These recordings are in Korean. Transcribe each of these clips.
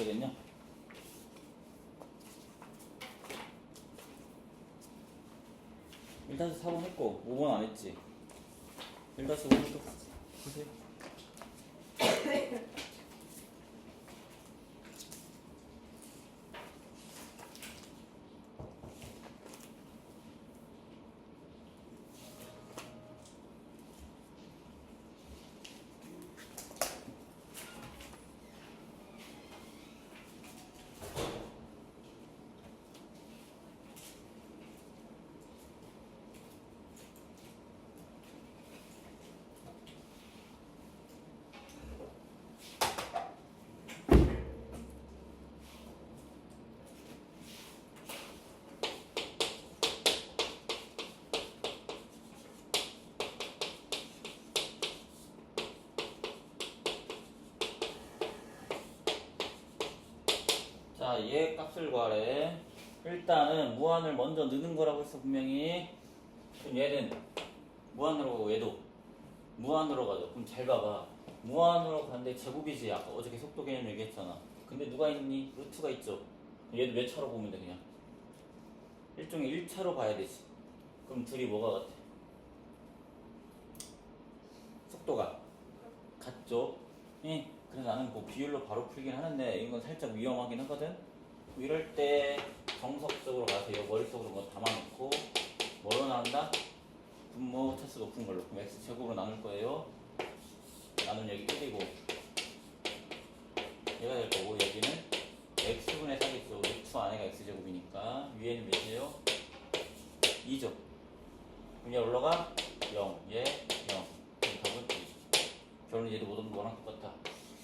되겠냐? 1-4번 했고 5번 안 했지? 1-5번 또 보세요. 자, 얘 값을 구하래. 일단은 무한을 먼저 넣는 거라고 했어, 분명히. 그럼 얘는 무한으로 가고 얘도 무한으로 가죠. 그럼 잘 봐봐. 무한으로 가는데 제곱이지. 아까 어저께 속도 개념 얘기했잖아. 근데 누가 있니? 루트가 있죠. 얘도 몇 차로 보면 돼, 그냥. 일종의 1차로 봐야 되지. 그럼 둘이 뭐가 같아? 속도가 같죠? 예. 그래서 나는 뭐 비율로 바로 풀긴 하는데 이건 살짝 위험하긴 하거든. 이럴 때 정석적으로 가세요. 머릿속으로 뭐 담아놓고 뭐로 나눈다? 분모 차수 높은 걸로. 그럼 x제곱으로 나눌 거예요. 나누면 여기 1이고 얘가 될 거고 여기는 x분의 4겠죠. 루트 안에가 x제곱이니까 위에는 몇이에요? 2죠. 그럼 얘 올라가 0, 얘 0. 그럼 답은 2. 결론은 얘도 모두 뭐랑 똑같다.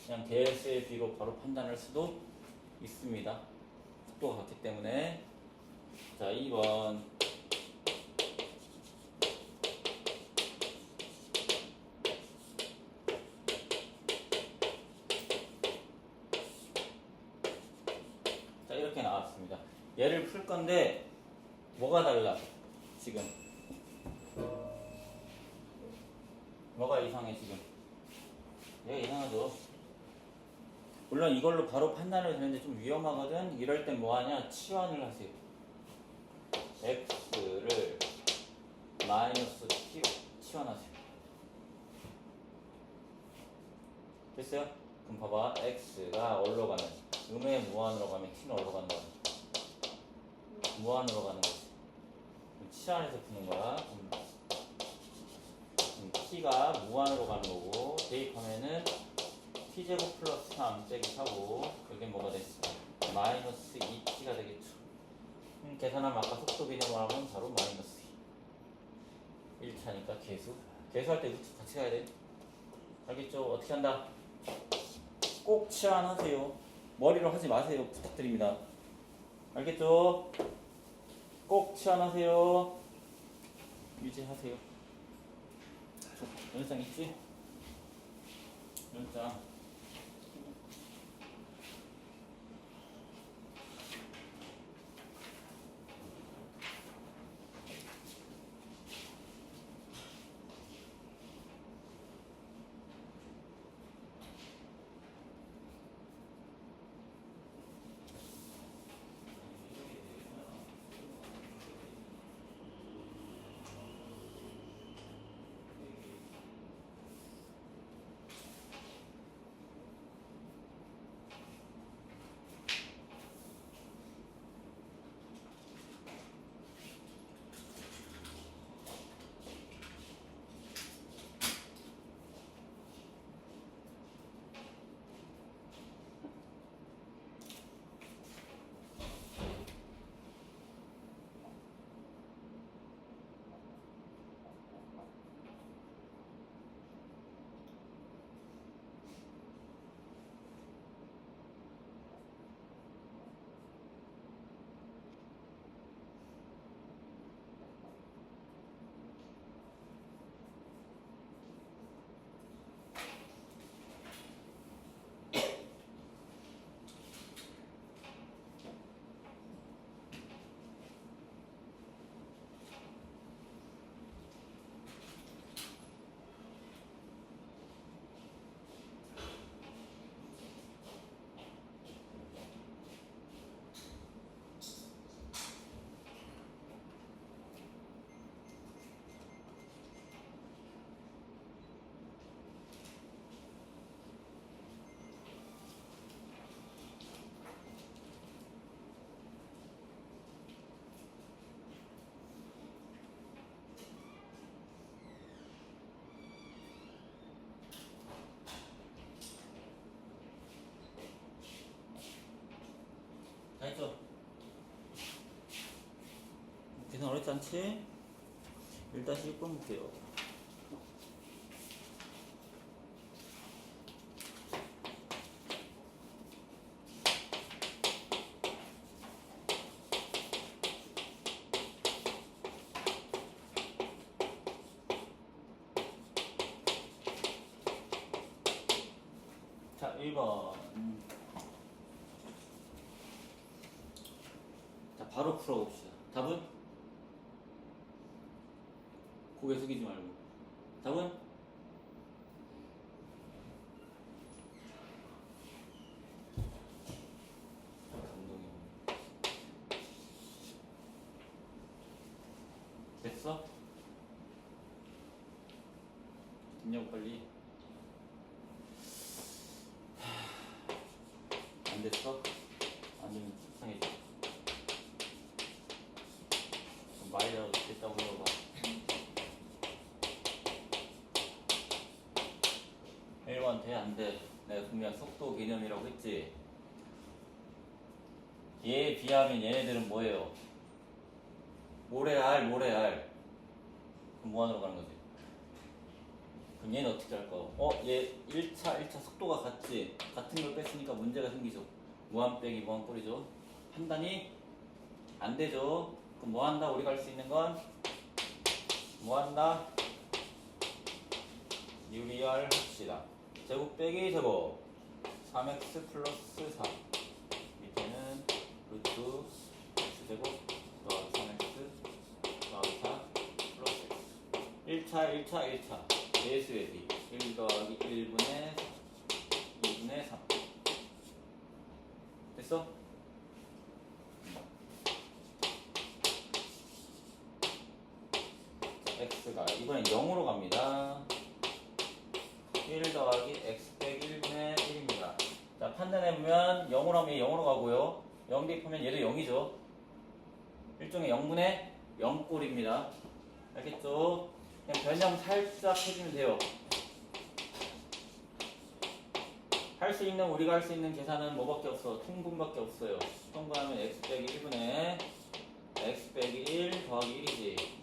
그냥 대수의 비로 바로 판단할 수도 있습니다. 속도가 같기 때문에. 자, 2번. 자, 이렇게 나왔습니다. 얘를 풀 건데 뭐가 달라? 지금 뭐가 이상해 지금? 얘가 이상하죠. 물론 이걸로 바로 판단을 되는데 좀 위험하거든. 이럴 땐 뭐하냐? 치환을 하세요. x를 마이너스 t로 치환하세요. 됐어요? 그럼 봐봐. x가 어디로 가면 음의 무한으로 가면 t는 어디로 간다? 무한으로 가는 거지. 그럼 치환해서 푸는 거야. 그럼 t가 무한으로 가는 거고 대입하면은 t제곱 플러스 3 빼기 4고 그게 뭐가 됐어? 마이너스 2t가 되겠죠. 계산하면 아까 속도 개념을 하면 바로 마이너스 2. 1차니까 계수. 계수할 때 루트 같이 가야 돼. 알겠죠? 어떻게 한다? 꼭 치환하세요. 머리로 하지 마세요. 부탁드립니다. 알겠죠? 꼭 치환하세요. 유지하세요. 연장 있지? 연장. 어렵지 않지? 1-6번 볼게요. 자, 1번. 자, 바로 풀어봅시다. 답은? 고개 숙이지 말고. 답은? 감동이. 됐어? 됐냐고 빨리. 안 됐어? 안 되면 속상해져. 말이라도 됐다고 물어봐. 일반 돼? 안 돼? 내가 분명 속도 개념이라고 했지? 얘에 비하면 얘네들은 뭐예요? 모래알. 그럼 뭐하러 가는 거지? 그럼 얘는 어떻게 할 거? 얘 1차 속도가 같지? 같은 걸 뺐으니까 문제가 생기죠. 무한 빼기 무한 꼴이죠. 판단이 안 되죠. 그럼 뭐 한다? 우리가 할 수 있는 건 뭐 한다? 유리알 합시다. 제곱 빼기 제곱 3x 플러스 4 밑에는 루트 x제곱 더하기 3x 더하기 4 플러스 x 1차 예수의 b 1 더하기 1분의 2분의 3 됐어? x가 이번엔 0으로 갑니다. 1 더하기 x 빼기 1분의 1입니다. 자, 판단해보면 0으로 하면 얘 0으로 가고요. 0 대입하면 얘도 0이죠. 일종의 0분의 0꼴입니다. 알겠죠? 그냥 변형 살짝 해주면 돼요. 우리가 할 수 있는 계산은 뭐밖에 없어? 통분밖에 없어요. 통분하면 x 빼기 1분의 x 빼기 1 더하기 1이지.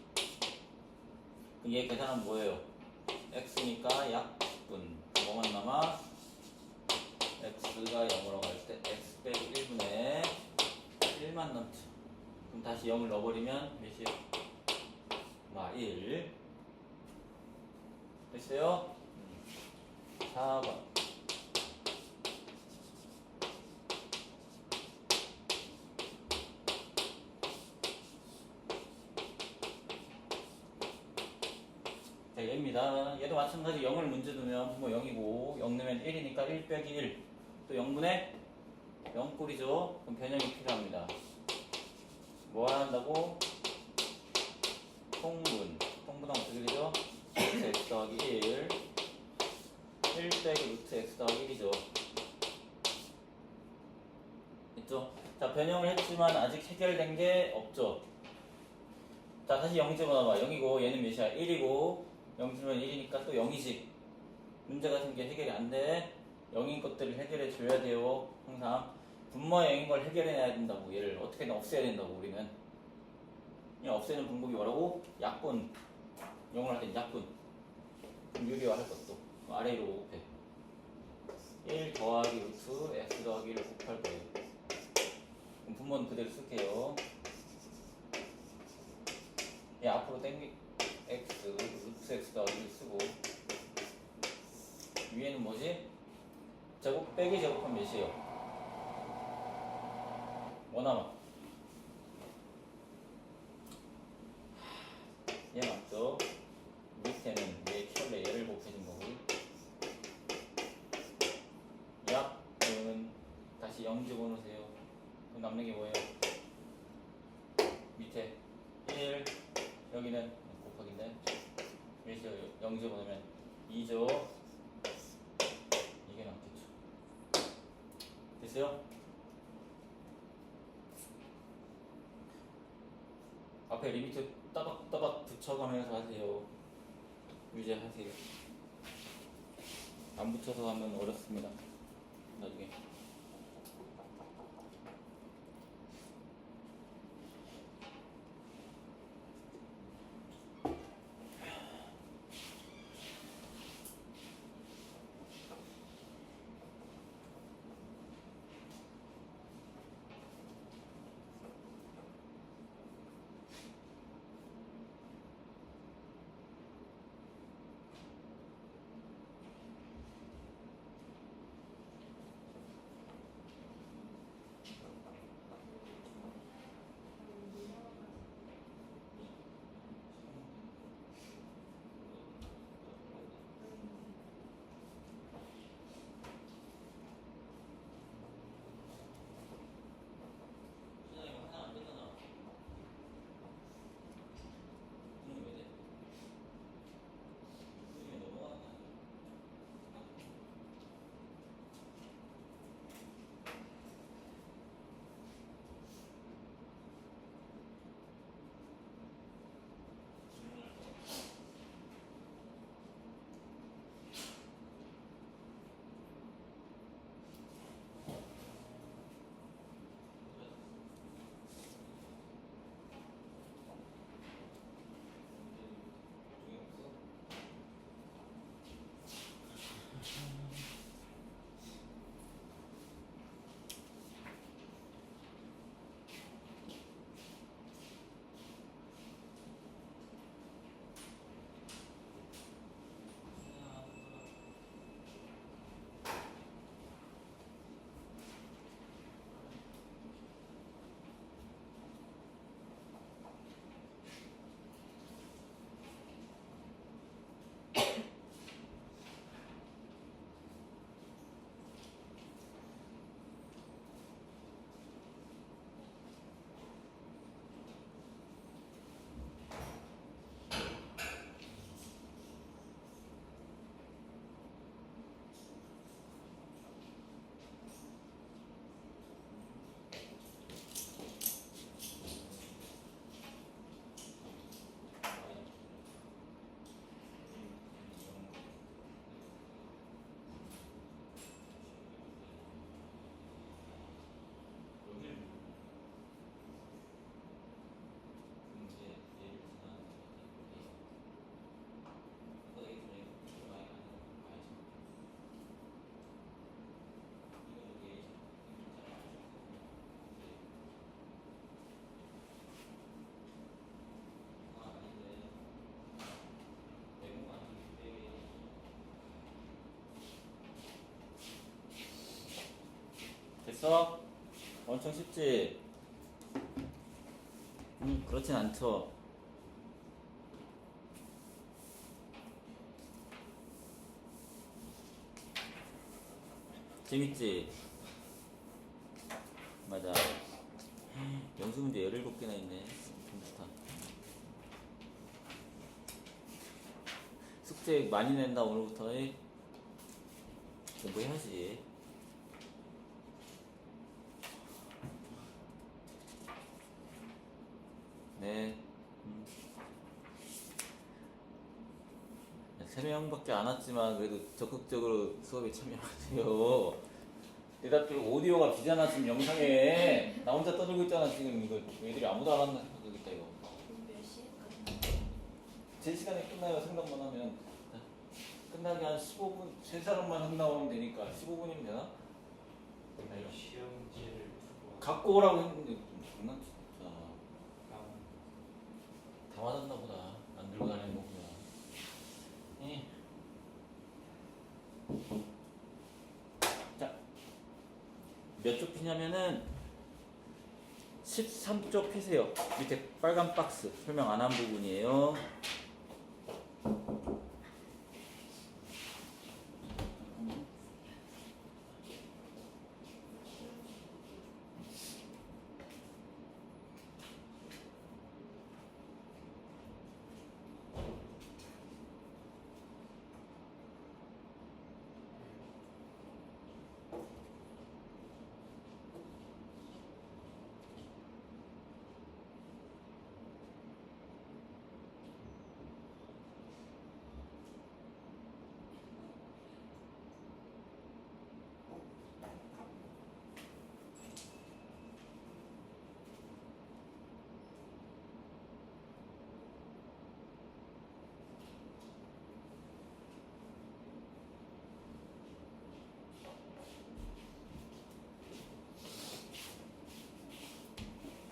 그럼 얘 계산은 뭐예요? x니까 약분. 뭐만 남아? x가 0으로 갈 때 x 빼기 1분의 1만 남죠. 그럼 다시 0을 넣어버리면 몇이에요? 1. 됐어요? 4번. 자, 얘입니다. 얘도 마찬가지 0을 문제 두면 뭐 0이고 0 넣으면 1이니까 1 빼기 1. 또 0분의 0꼴이죠. 그럼 변형이 필요합니다. 뭐 한다고? 통분하면 어떻게 되죠? 루트 x 더하기 1 빼기 루트 x 더하기 1이죠. 있죠? 자, 변형을 했지만 아직 해결된 게 없죠. 자, 다시 0 집어넣어봐. 0이고 얘는 몇이야? 1이고 0 주면 1이니까 또 0이지. 문제가 생겨 해결이 안 돼. 0인 것들을 해결해 줘야 돼요. 항상 분모 0인 걸 해결해내야 된다고. 얘를 어떻게든 없애야 된다고. 우리는 없애는 방법이 뭐라고? 약분. 0을 할 땐 약분. 그럼 유리화 할 것도 아래로 곱해. 1 더하기 루트 x 더하기 1을 곱할 거예요. 그럼 분모는 그대로 쓸게요. 얘 앞으로 당기 x 루트 x 더하기 1 쓰고 위에는 뭐지? 제곱 빼기 제곱하면 몇이에요? 뭐 남아? 얘 맞죠? 밑에는 얘 키울래 얘를 곱해준 거고 약은 다시 0 집어넣으세요. 그럼 남는 게 뭐예요? 밑에 1 여기는 곱하기인데 몇이요? 0 집어넣으면 2죠. 이게 남겠죠. 됐어요? 앞에 리미트 따박따박 붙여가면서 하세요. 유지하세요. 안 붙여서 하면 어렵습니다. 나중에. 됐어? 엄청 쉽지? 그렇진 않죠. 재밌지? 맞아. 연수 문제 17개나 있네. 좋다. 숙제 많이 낸다, 오늘부터. 공부해야지. 네. 3명밖에 안 왔지만 그래도 적극적으로 수업에 참여하세요. 대답들 오디오가 비잖아 지금 영상에. 나 혼자 떠들고 있잖아 지금. 이거 애들이 아무도 안 왔나 모르겠다 이거. 몇 시까지? 제 시간에 끝나요. 생각만 하면 끝나기 한 15분. 세 사람만 한 나오면 되니까 15분이면 되나? 시험지를 두고 갖고 오라고 했는데 장난 진짜. 다음 다 맞았나 보다. 안 들고 다니는 거구나. 자, 몇 쪽 피냐면은 13쪽 피세요. 밑에 빨간 박스 설명 안 한 부분이에요.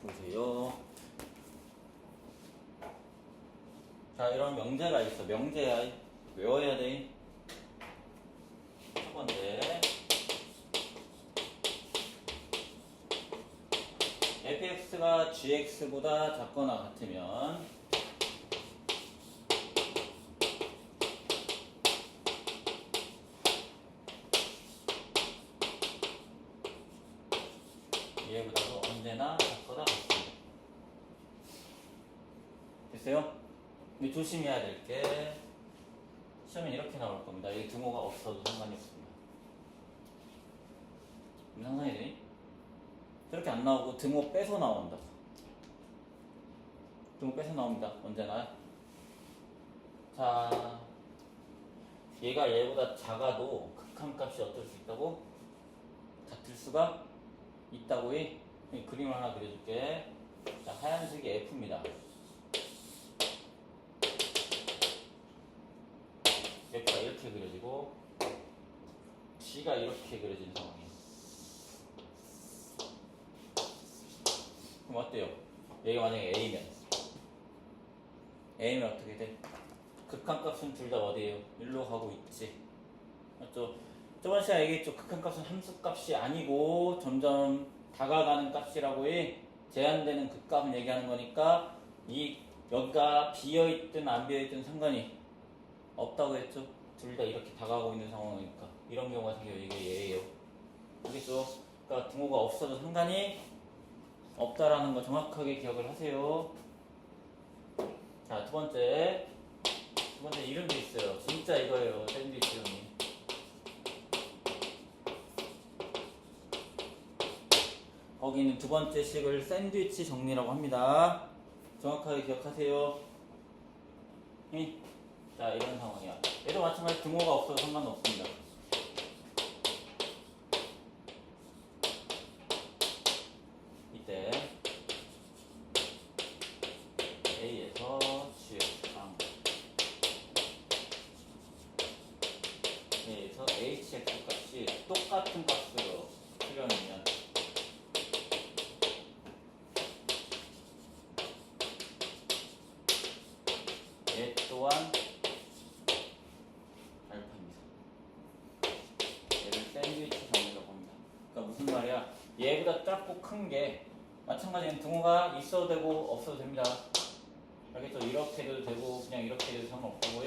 보세요. 자, 이런 명제가 있어. 명제야. 외워야 돼. 첫 번째. fx가 gx보다 작거나 같으면 얘보다도 언제나 작거나 같습니다. 됐어요? 근데 조심해야 될 게 시험에 이렇게 나올 겁니다. 이 등호가 없어도 상관이 없습니다. 상상이 되니? 저렇게 안 나오고 등호 빼서 나온다. 등호 빼서 나옵니다. 언제나. 자, 얘가 얘보다 작아도 극한값이 어떨 수 있다고? 같을 수가 있다고. 그림을 하나 그려줄게. 자, 하얀색이 F입니다. F가 이렇게 그려지고 G가 이렇게 그려지는 상황이에요. 그럼 어때요? 얘가 만약에 A면 어떻게 돼? 극한값은 둘 다 어디에요? 일로 가고 있지. 맞죠? 저번 시간에 얘기했죠. 극한값은 함수값이 아니고 점점 다가가는 값이라고 제한되는 극값을 얘기하는 거니까 여기가 비어있든 안 비어있든 상관이 없다고 했죠. 둘 다 이렇게 다가가고 있는 상황이니까 이런 경우가 생겨요. 이게 얘예요. 알겠죠? 그러니까 등호가 없어도 상관이 없다라는 거 정확하게 기억을 하세요. 자, 두 번째 이름도 있어요. 진짜 이거예요. 샌드위치 정리. 거기는 두 번째 식을 샌드위치 정리라고 합니다. 정확하게 기억하세요. 자, 이런 상황이야. 얘도 마찬가지 등호가 없어도 상관없습니다. 이때 A에서 GX랑 A에서 HX 값이 똑같은 값으로 수렴이면 얘 또한 알파입니다. 얘를 샌드위치 정리라고 합니다. 그러니까 무슨 말이야? 얘보다 작고 큰 게 마찬가지로 등호가 있어도 되고 없어도 됩니다. 알겠죠? 이렇게 해도 되고 그냥 이렇게 해도 상관없다고.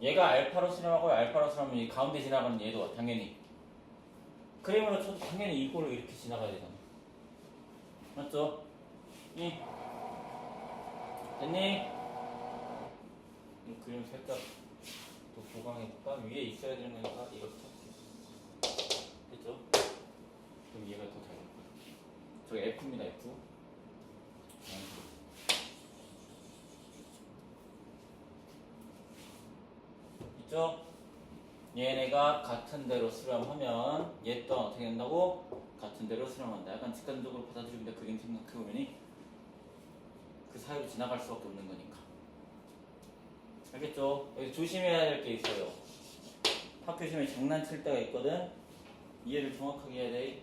얘가 알파로 수렴하고 알파로 수렴하면 이 가운데 지나가는 얘도 당연히 그림으로 쳐도 당연히 이거를 이렇게 지나가야 되잖아. 맞죠? 됐니? 이 그림 살짝 또 보강해볼까? 위에 있어야 되는 거니까 이렇게 쳤지. 됐죠? 그럼 얘가 더 잘 될 거야. 저기 F입니다, F. 있죠? 얘네가 같은 대로 수렴하면 얘 또한 어떻게 된다고? 같은 대로 수렴한다. 약간 직관적으로 받아들입니다. 그림 생각해보면 그 사이로 지나갈 수밖에 없는 거니까. 알겠죠? 여기 조심해야 될 게 있어요. 학교 시험에 장난칠 때가 있거든. 이해를 정확하게 해야 돼.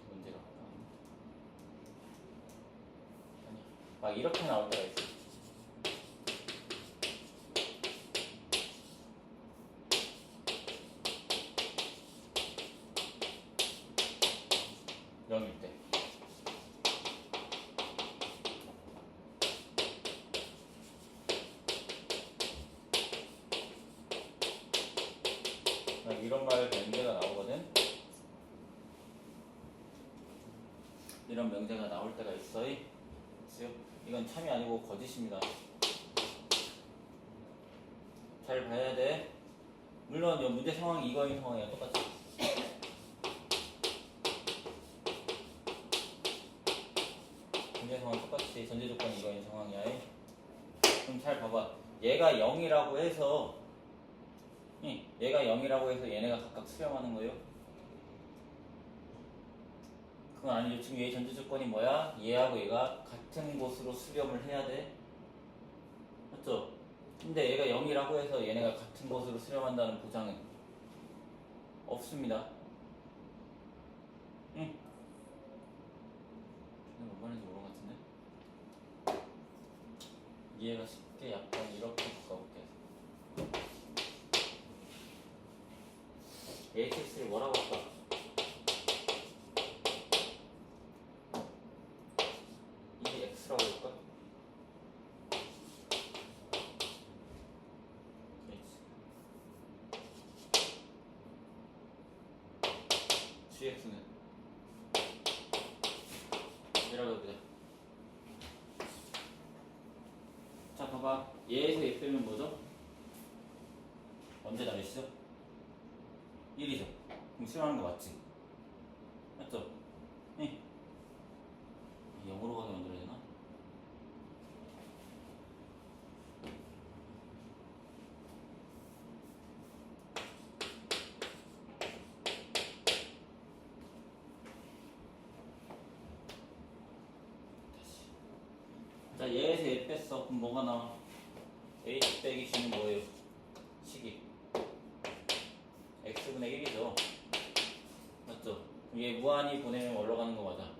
문제가 아니야. 막 이렇게 나올 때가 있어. 영일 때. 이런 말 명제가 나오거든. 이런 명제가 나올 때가 있어. 이건 참이 아니고 거짓입니다. 잘 봐야 돼. 물론 이 문제 상황이 이거인 상황이야. 똑같이. 문제 상황 똑같이 전제 조건이 이거인 상황이야. 그럼 잘 봐봐. 얘가 0이라고 해서 얘가 0이라고 해서 얘네가 각각 수렴하는 거예요? 그건 아니죠. 지금 얘 전제 조건이 뭐야? 얘하고 얘가 같은 곳으로 수렴을 해야 돼. 맞죠? 근데 얘가 0이라고 해서 얘네가 같은 곳으로 수렴한다는 보장은 없습니다. 응? 뭔 말인지 모르는 것 같은데? 이해가 쉽게 약간 이렇게 바꿔볼게. HX를 뭐라고 할까? 이 X라고 할까? GX는 이라고 해보자. 자, 봐봐. 얘에서 얘 빼면 뭐죠? 언제 다르시죠? 1이죠. 그럼 수렴하는 거 맞지? 맞죠? 네. 0으로 가게 만들어야 되나? 자, 얘에서 얘 뺐어. 그럼 뭐가 나와? H 빼기 G는 뭐예요? 식이 X분의 1이죠. 맞죠? 그럼 얘 무한히 보내면 올라가는 거 맞아.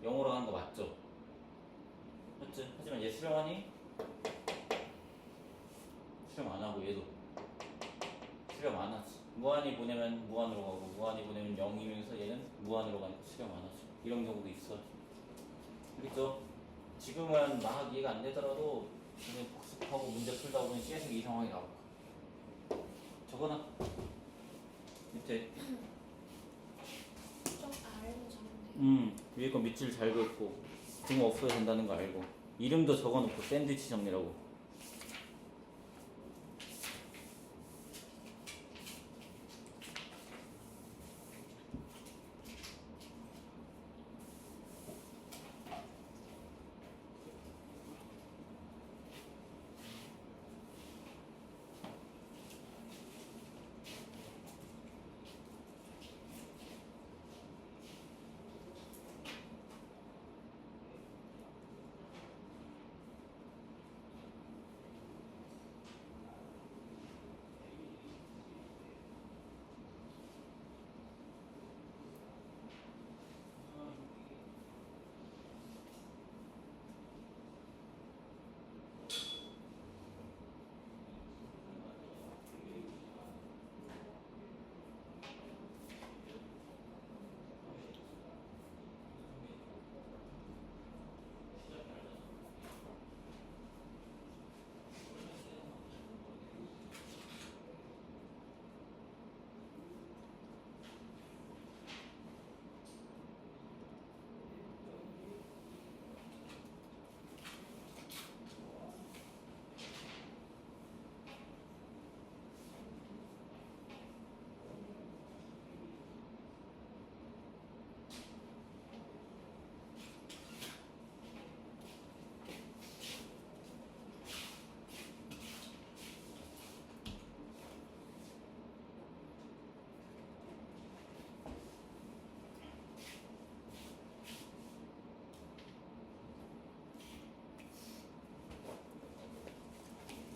0으로 가는 거 맞죠? 맞지? 하지만 얘 수렴하니? 수렴 안 하고 얘도 수렴 안 하지. 무한히 보내면 무한으로 가고 무한히 보내면 0이면서 얘는 무한으로 가니까 수렴 안 하죠. 이런 경우도 있어. 알겠죠? 지금은 막 이해가 안 되더라도 그냥 복습하고 문제 풀다 보면 계속 이 상황이 나올 거야. 적어놔. 밑에. 좀 알고 적는데. 위에 거 밑줄 잘 긋고 등호 없어도 된다는 거 알고 이름도 적어놓고 샌드위치 정리라고.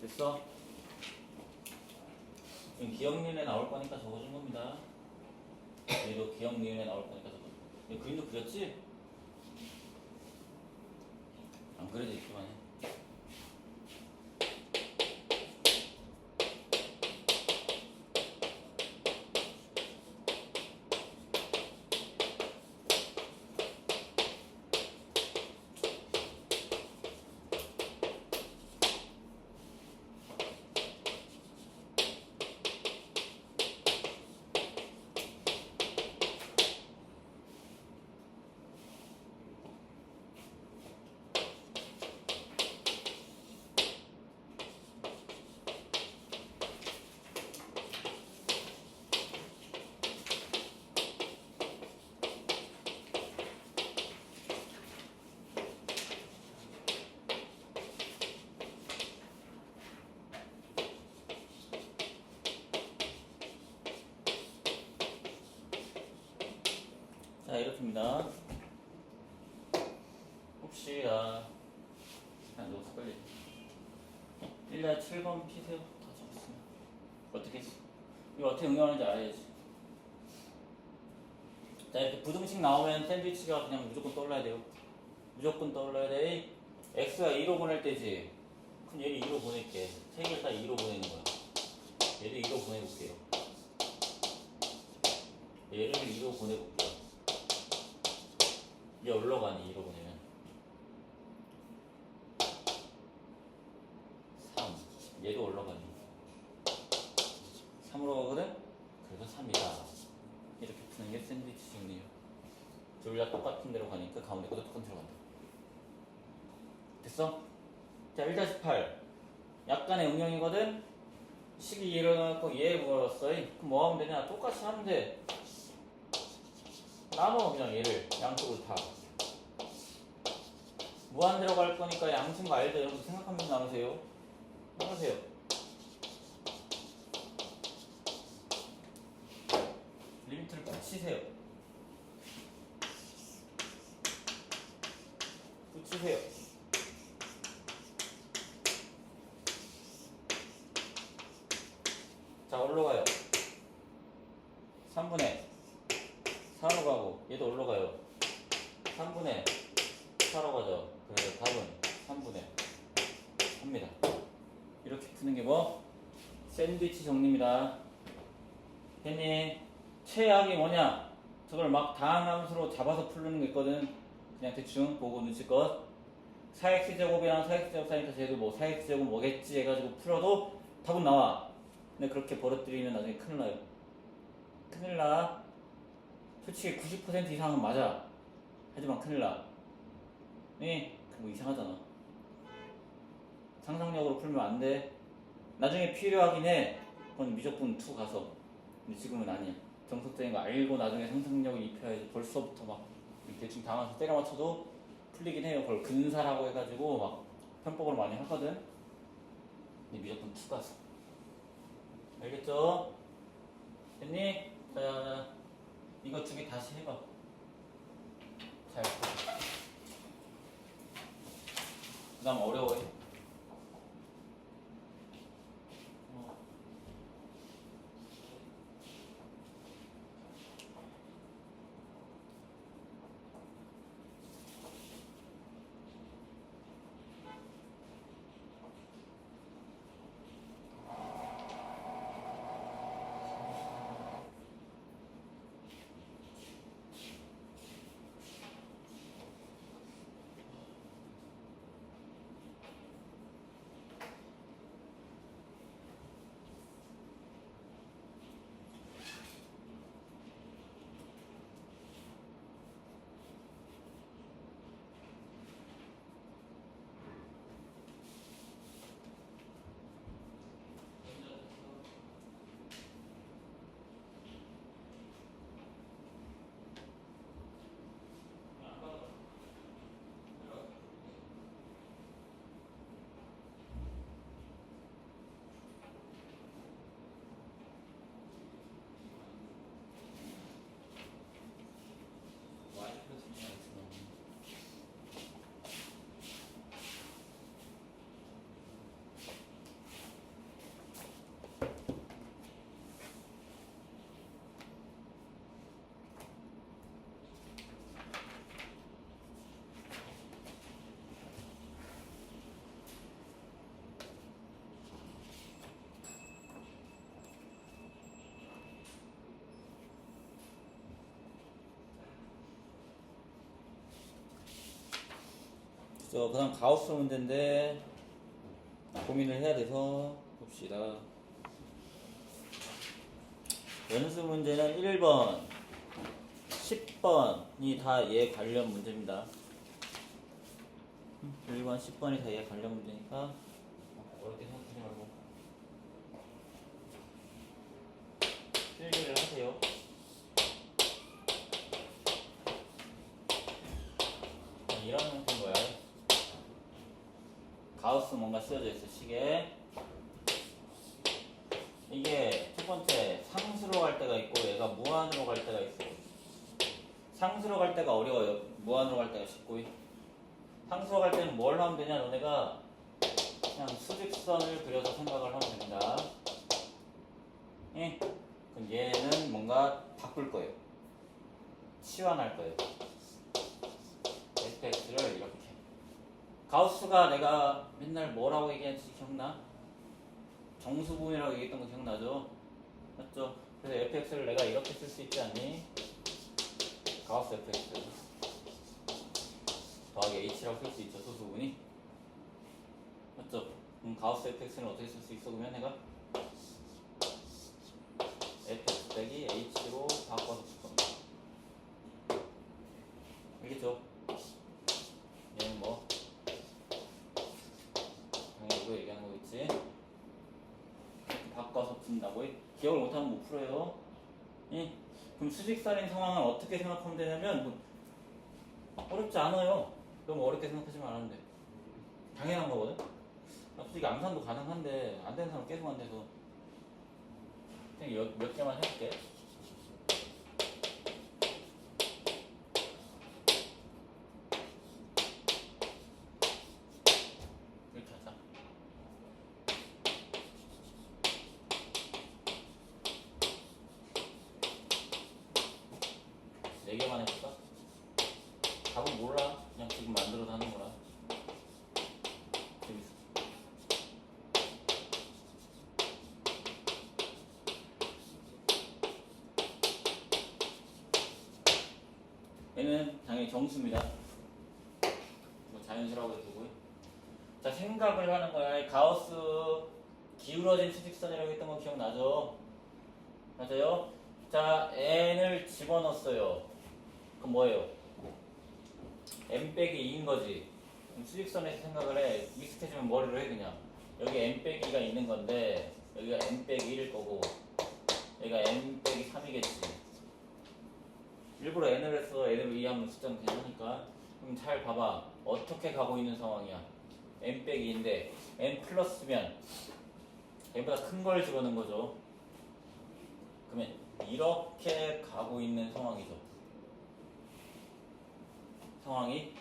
됐어? 지금 기억 니은에 나올 거니까 적어준 겁니다. 얘도 기억 니은에 나올 거니까 적어준 겁니다. 얘 그림도 그렸지? 안 그려도 있기만 해. 자, 이렇게입니다. 혹시 그냥 너무 헷갈리 1-7번 피세요. 다 적었으면 어떻게 했어? 이거 어떻게 응용하는지 알아야지. 자, 이렇게 부등식 나오면 샌드위치가 그냥 무조건 떠올라야 돼요. 무조건 떠올라야 돼. x가 2로 보낼 때지. 그럼 얘를 2로 보낼게. 세 개를 다 2로 보내는 거야. 얘를 2로 보내볼게요. 얘를 2로 보내볼게요. 얘 올라가니 2로 보내면 3. 얘도 올라가니 3으로 가거든? 그래서 3이다. 이렇게 푸는 게 샌드위치 정리예요. 둘 다 똑같은 데로 가니까 가운데 것도 똑같은 데로 간다. 됐어? 자, 1-8 약간의 응용이거든? 식이 일어나고 얘 물었어. 그럼 뭐 하면 되냐? 똑같이 하면 돼. 나눠 그냥 얘를 양쪽으로 다 무한대로 갈 거니까 양측 말도 이런 거 생각하면서 나누세요. 나누세요. 리미트를 붙이세요. 붙이세요. 자, 올라가요. 3분의 4로 가고 얘도 올라가요. 3분의 4로 가죠. 그래서 답은 3분의 3입니다. 이렇게 푸는 게 뭐? 샌드위치 정리입니다. 했니? 최악이 뭐냐? 저걸 막 다항함수로 잡아서 풀는 게 있거든. 그냥 대충 보고 눈치껏 4x제곱이랑 4x제곱 사이니까 쟤도 뭐 4x제곱 뭐겠지 해가지고 풀어도 답은 나와. 근데 그렇게 버릇들이면 나중에 큰일 나요. 큰일 나. 솔직히 90% 이상은 맞아. 하지만 큰일 나. 네? 그거 이상하잖아. 상상력으로 풀면 안 돼. 나중에 필요하긴 해. 그건 미적분 2 가서. 근데 지금은 아니야. 정석적인 거 알고 나중에 상상력을 입혀야지. 벌써부터 막 대충 당해서 때려 맞춰도 풀리긴 해요. 그걸 근사라고 해가지고 막 편법으로 많이 하거든. 근데 미적분 2 가서. 알겠죠? 됐니? 자, 이거 2개 다시 해봐. 잘 봐. 그 다음 어려워해. 그 다음 가우스 문제인데 고민을 해야 돼서 봅시다. 연수 문제는 1번, 10번이 다 얘 관련 문제입니다. 1번, 10번이 다 얘 관련 문제니까 어렵게 생각하지 말고 필기를 하세요. 이런 형태인 거야. 가우스 뭔가 쓰여져 있어, 시계. 이게 첫 번째 상수로 갈 때가 있고 얘가 무한으로 갈 때가 있어. 상수로 갈 때가 어려워요. 무한으로 갈 때가 쉽고. 상수로 갈 때는 뭘 하면 되냐? 너네가 그냥 수직선을 그려서 생각을 하면 됩니다. 예? 그럼 얘는 뭔가 바꿀 거예요. 치환할 거예요. fx를 이렇게. 가우스가 내가 맨날 뭐라고 얘기했는지 기억나? 정수분이라고 얘기했던 거 기억나죠? 맞죠? 그래서 fx를 내가 이렇게 쓸 수 있지 않니? 가우스 fx 더하기 h라고 쓸 수 있죠, 소수분이. 맞죠? 그럼 가우스 fx는 어떻게 쓸 수 있어? 그러면 내가 fx 빼기 h로 바꿔서 쓸 겁니다. 알겠죠? 얘는 뭐 당연히 이거 얘기하는 거겠지? 바꿔서 푼다고? 기억을 못하면 못 풀어요. 예? 그럼 수직선인 상황은 어떻게 생각하면 되냐면 어렵지 않아요. 너무 어렵게 생각하지 말았는데 당연한 거거든. 솔직히 암산도 가능한데 안 되는 사람 계속 안 돼서 그냥 몇 개만 해볼게. 이렇게 하자. 네 개만 해볼까? 답은 몰라. 그냥 지금 만들어서 하는 거라. 재밌어. 얘는 당연히 정수입니다. 뭐 자연수라고 해두고. 자, 생각을 하는 거야. 가우스 기울어진 수직선이라고 했던 거 기억나죠? 맞아요? 자, n을 집어넣었어요. 그럼 뭐예요? n 빼기 2인 거지. 그럼 수직선에서 생각을 해. 익숙해지면 머리로 해 그냥. 여기 n 빼기가 있는 건데 여기가 n 빼기 1일 거고 여기가 n 빼기 3이겠지. 일부러 n을 해서 n으로 이해하면 숫자는 괜찮으니까. 그럼 잘 봐봐. 어떻게 가고 있는 상황이야? n 빼기 2인데 n 플러스면 n보다 큰 걸 집어넣은 거죠. 그러면 이렇게 가고 있는 상황이죠. 상황이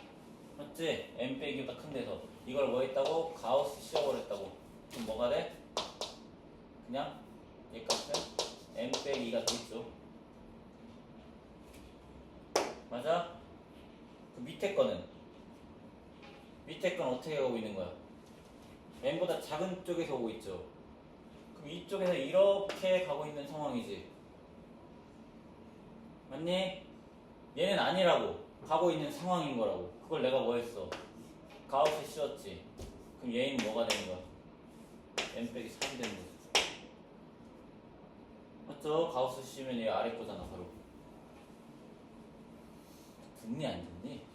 맞지? n 빼기보다 큰 데서 이걸 뭐 했다고? 가우스 씌워버렸다고. 그럼 뭐가 돼? 그냥 얘 값은 n 빼기 2가 되겠죠. 맞아? 그 밑에 거는 어떻게 가고 있는 거야? n보다 작은 쪽에서 오고 있죠. 그럼 이쪽에서 이렇게 가고 있는 상황이지. 맞니? 얘는 아니라고. 가고 있는 상황인 거라고. 그걸 내가 뭐 했어? 가우스 씌웠지. 그럼 얘는 뭐가 되는 거야? n 빼기 3이 되는 거지. 맞죠? 가우스 씌우면 얘 아래 거잖아 바로. 듣니 안 듣니?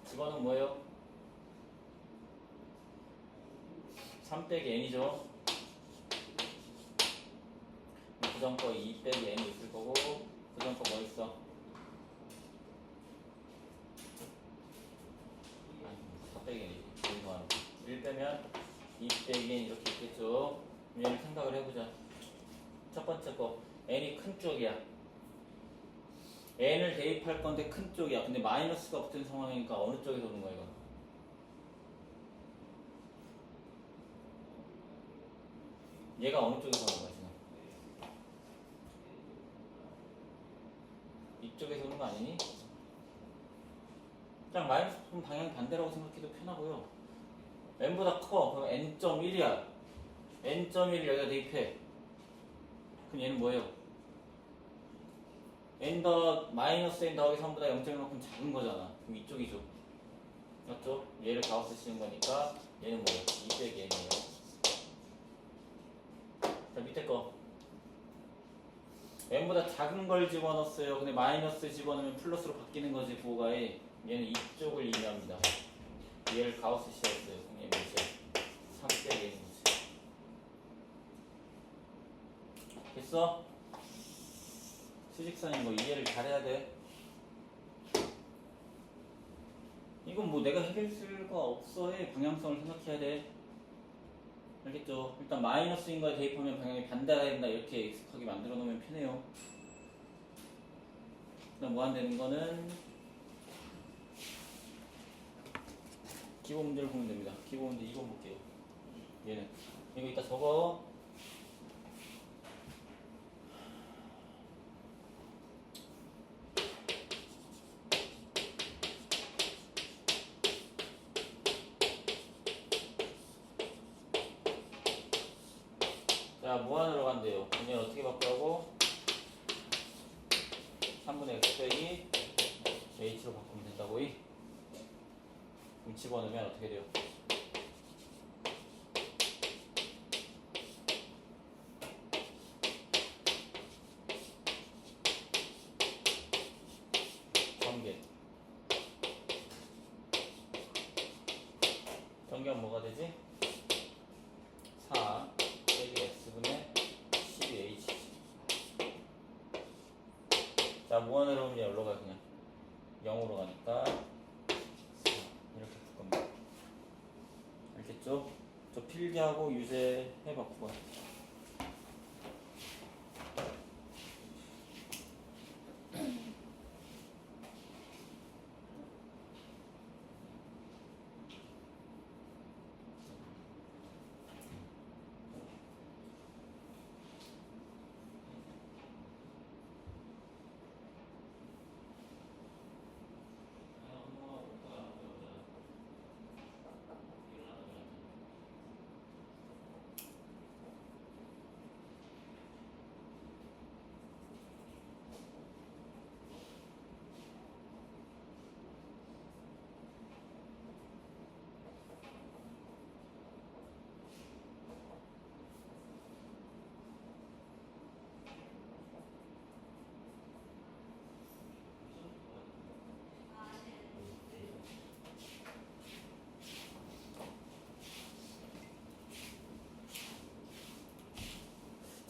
집어는 뭐예요? 3 빼기 n이죠. 그전 거 2 빼기 n이 있을 거고 그전 거 뭐 있어? 4 빼기 n이지. 1 빼면 2 빼기 n 이렇게 있겠죠. 얘를 생각을 해보자. 첫 번째 거 n이 큰 쪽이야. n을 대입할 건데 큰 쪽이야. 근데 마이너스가 붙은 상황이니까 어느 쪽에서 오는 거야 이거? 얘가 어느 쪽에서 오는 거야 지금? 이쪽에서 오는 거 아니니? 그냥 마이너스 붙은 방향 반대라고 생각해도 편하고요. n보다 커. 그럼 n.1이야. n.1을 여기다 대입해. 그럼 얘는 뭐예요? n 더하기 3보다 0.1만큼 작은 거잖아. 그럼 이쪽이죠. 맞죠? 얘를 가우스 씌운 거니까 얘는 뭐예요? 2 빼기 n이에요. 자, 밑에 거 n보다 작은 걸 집어넣었어요. 근데 마이너스 집어넣으면 플러스로 바뀌는 거지. 부호가에 얘는 이쪽을 의미합니다. 얘를 가우스 씌웠어요. 그럼 얘는 뭐지? 3 빼기 n인 거지. 됐어? 수직선인 거 이해를 잘해야 돼. 이건 뭐 내가 해결 수가 없어. 해. 방향성을 생각해야 돼. 알겠죠? 일단 마이너스인 거에 대입하면 방향이 반대가 된다. 이렇게 익숙하게 만들어 놓으면 편해요. 그다음 무한되는 거는 기본 문제를 보면 됩니다. 기본 문제 2번 볼게요. 얘는 이거 이따 적어. 자, 무한으로 간대요. 얘는 어떻게 바꾸라고? 3분의 x 빼기 h로 바꾸면 된다고. 그럼 집어넣으면 어떻게 돼요? 전개하면 뭐가 되지? 4 빼기 x분의 12h. 자, 무한으로 오면 여기로 가. 그냥 0으로 가니까 이렇게 풀 겁니다. 알겠죠? 저 필기하고 유제 해봤고.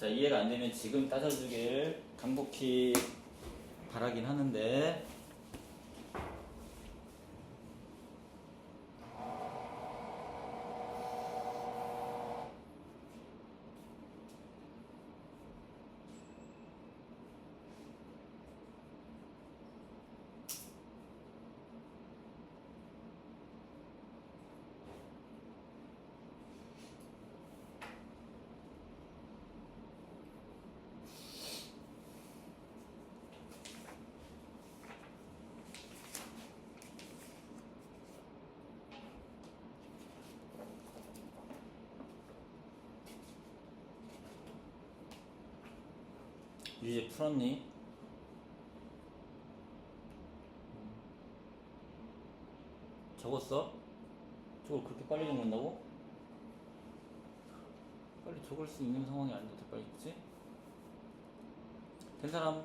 자, 이해가 안 되면 지금 따져주길 간곡히 바라긴 하는데, 유제 풀었니? 적었어? 저걸 그렇게 빨리 적는다고? 빨리 적을 수 있는 상황이 아닌데 더 빨리 적지? 된 사람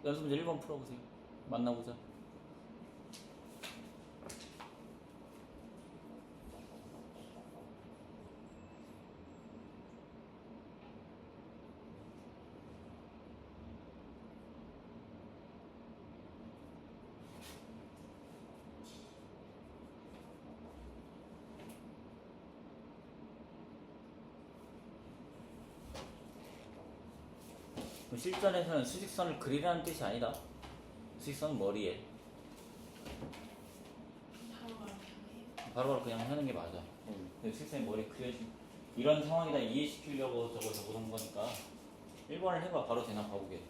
연습 문제 1번 풀어보세요. 만나보자. 실전에서는 수직선을 그리라는 뜻이 아니다. 수직선은 머리에 바로바로 그냥 하는 게 맞아. 근데 수직선이 머리에 그려진 이런 상황이다 이해시키려고 저거 적어놓은 거니까 1번을 해봐. 바로 되나 봐보게.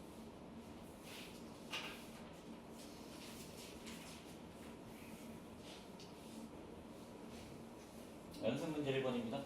연습 문제 1번입니다.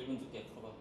1분 줄게. 풀어봐.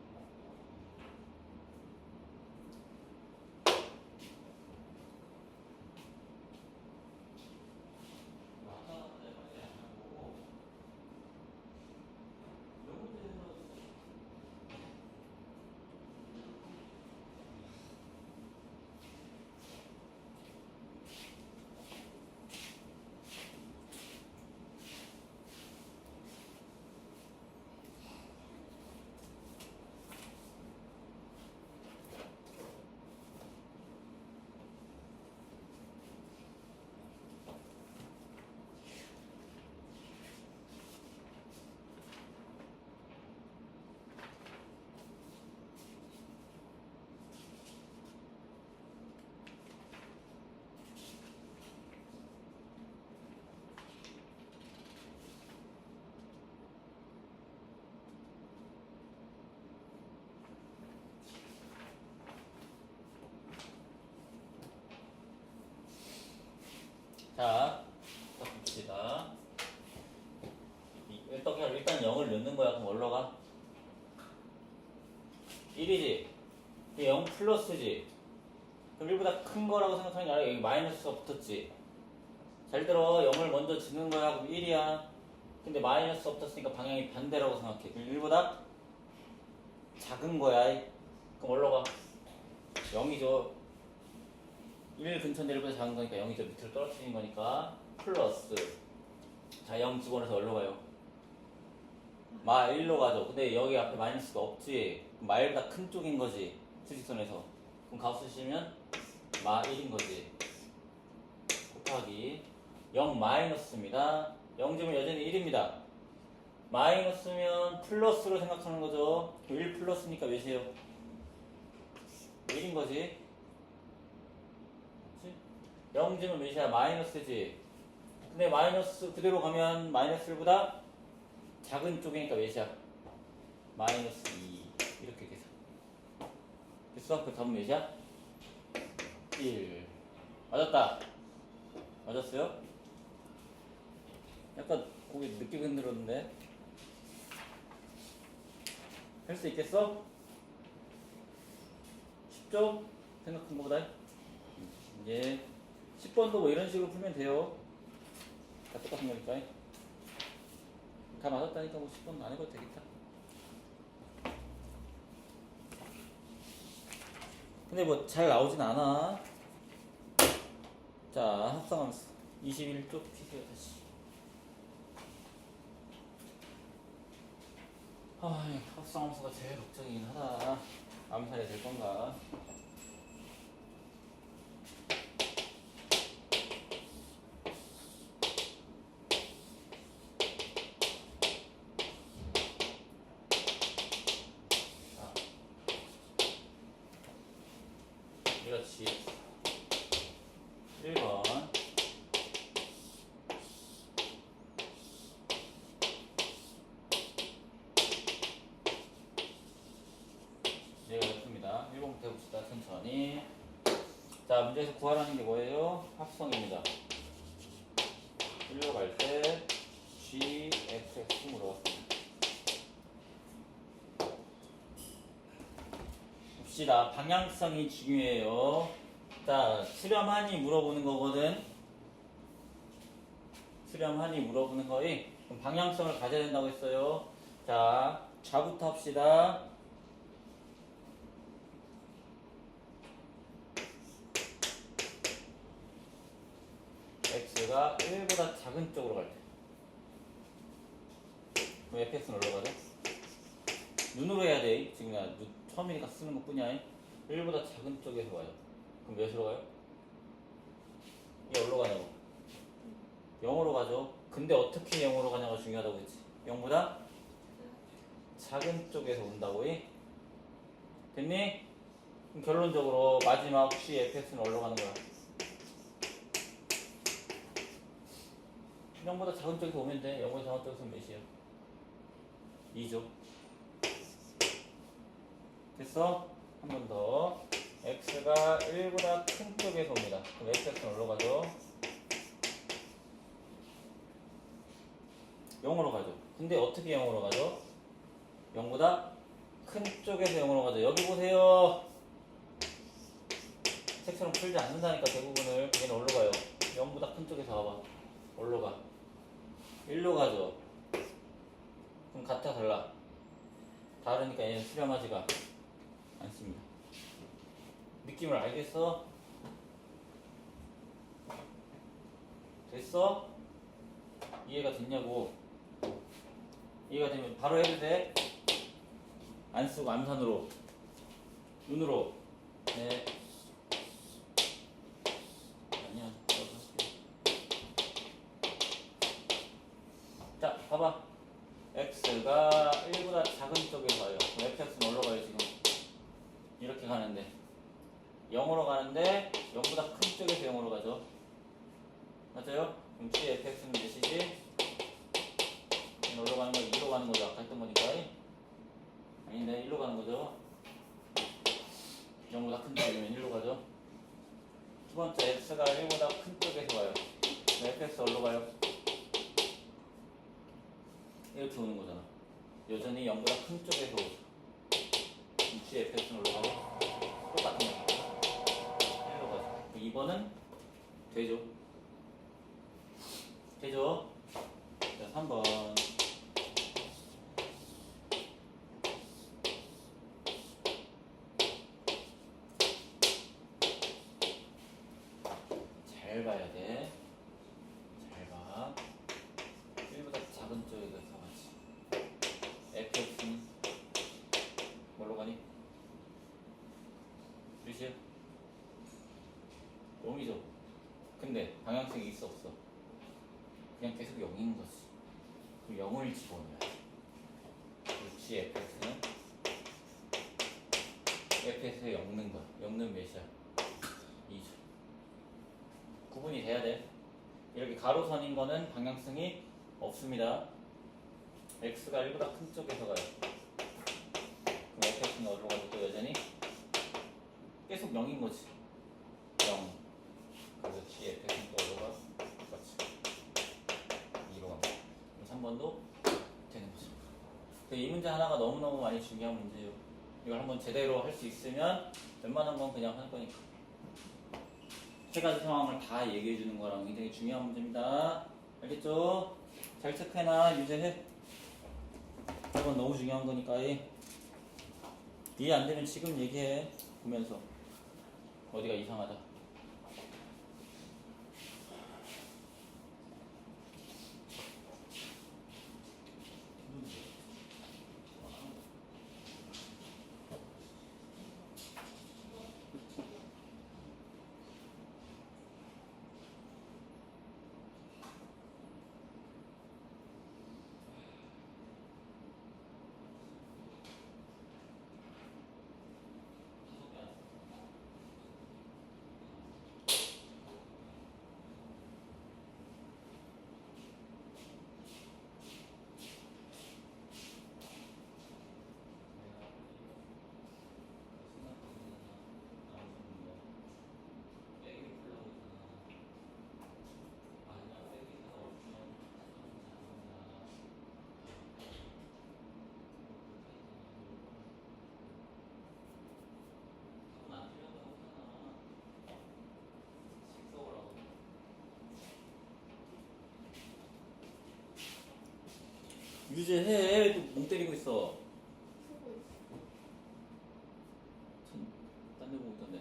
자, 봅시다. 일단 0을 넣는 거야. 그럼 뭘로 가? 1이지? 이게 0 플러스지? 그럼 1보다 큰 거라고 생각하는 게 아니라 여기 마이너스가 붙었지? 잘 들어. 0을 먼저 짓는 거야. 그럼 1이야. 근데 마이너스가 붙었으니까 방향이 반대라고 생각해. 그럼 1보다 작은 거야. 그럼 뭘로 가? 0이죠. 1 근처인데 1보다 작은 거니까 0이죠. 밑으로 떨어뜨리는 거니까 플러스. 자, 0 집어넣어서 어디로 가요? 마 1로 가죠. 근데 여기 앞에 마이너스가 없지. 그럼 마일보다 큰 쪽인 거지. 수직선에서. 그럼 가우 쓰시면 마 1인 거지. 곱하기 0 마이너스입니다. 0점은 여전히 1입니다. 마이너스면 플러스로 생각하는 거죠. 1 플러스니까 몇이에요? 1인 거지. 그치? 0점은 몇이야? 마이너스지. 근데 마이너스 그대로 가면 마이너스 1보다 작은 쪽이니까 몇이야? 마이너스 2. 이렇게 계산. 됐어? 그 답은 몇이야? 1. 맞았다. 맞았어요? 약간 고개 늦게 흔들었는데. 할 수 있겠어? 쉽죠? 생각한 것보다. 이제 10번도 뭐 이런 식으로 풀면 돼요. 다 똑같은 거니까. 다 맞았다니까 뭐 10번 안 해봐도 되겠다. 근데 뭐 잘 나오진 않아. 자, 합성함수 21쪽 피세요 다시. 합성함수가 제일 걱정이긴 하다. 암살이 될 건가? 그렇지. 1번. 얘가 예쁩니다. 1번부터 해봅시다. 천천히. 자, 문제에서 구하라는 게 뭐예요? 합성입니다. 1로 갈 때 G, X, X 물어봤습니다. 봅시다. 방향성이 중요해요. 자, 수렴하니 물어보는 거거든. 수렴하니 물어보는 거에 그럼 방향성을 가져야 된다고 했어요. 자, 좌부터 합시다. X가 1보다 작은 쪽으로 갈 때. 그럼 fx는 어디로 가죠? 눈으로 해야 돼. 지금 나 처음이니까 쓰는 것 뿐이야. 1보다 작은 쪽에서 와요. 그럼 몇으로 가요? 이게 어디로 가냐고? 0으로 가죠. 근데 어떻게 0으로 가냐가 중요하다고 했지. 0보다 작은 쪽에서 온다고 해. 됐니? 그럼 결론적으로 마지막 C fx는 어디로 가는 거야? 0보다 작은 쪽에서 오면 돼. 0보다 작은 쪽에서 몇이에요? 2죠. 됐어? 한 번 더. x가 1보다 큰 쪽에서 옵니다. 그럼 x는 어디로 가죠? 0으로 가죠. 근데 어떻게 0으로 가죠? 0보다 큰 쪽에서 0으로 가죠. 여기 보세요. 책처럼 풀지 않는다니까 대부분을. 얘는 어디로 가요? 0보다 큰 쪽에서 와봐. 어디로 가? 1로 가죠. 그럼 같아 달라? 다르니까 얘는 수렴하지가 않습니다. 느낌을 알겠어? 됐어? 이해가 됐냐고. 이해가 되면 바로 해도 돼? 안 쓰고 암산으로 눈으로. 네. 아니야. 자, 봐봐. x가 1보다 작은 쪽에 가요. 그럼 fx는 어디로 가요 지금? 이렇게 가는데 0으로 가는데 0보다 큰 쪽에서 0으로 가죠. 맞아요? 그럼 t fx는 몇이지? 얘는 어디로 가는 거야? 2로 가는 거죠. 아까 했던 거니까. 아닌데 1로 가는 거죠. 0보다 큰 쪽이면 1로 가죠. 두 번째 x가 1보다 큰 쪽에서 와요. fx 어디로 가요? 이렇게 오는 거잖아. 여전히 0보다 큰 쪽에서 오죠. t fx는 어디로 가요? 똑같은 거. 1로 가죠. 2번은 되죠. 되죠? 자, 3번. 잘 봐야 돼. 잘 봐. 1보다 작은 쪽에 가서 가지. fx는 뭘로 가니? 몇이야? 0이죠. 근데 방향성이 있어 없어? 그냥 계속 0인 거지. 그럼 0을 집어넣어야 돼. 그렇지. fx는 fx에 0 넣은 거야. 0 넣으면 몇이야? 2죠. 구분이 돼야 돼. 이렇게 가로선인 거는 방향성이 없습니다. x가 1보다 큰 쪽에서 가요. 그럼 fx는 어디로 가고 또 여전히 계속 0인 거지. 0. 그렇지. fx는 또 어디로 가? 똑같이 2로 갑니다. 그럼 3번도 되는 거죠. 이 문제 하나가 너무너무 많이 중요한 문제예요. 이걸 한번 제대로 할 수 있으면 웬만한 건 그냥 할 거니까. 세 가지 상황을 다 얘기해 주는 거랑 굉장히 중요한 문제입니다. 알겠죠? 잘 체크해놔. 유제해. 이건 너무 중요한 거니까. 이해 안 되면 지금 얘기해. 보면서 어디가 이상하다. 유제해. 또 멍 때리고 있어. 딴 데 보고 있던데.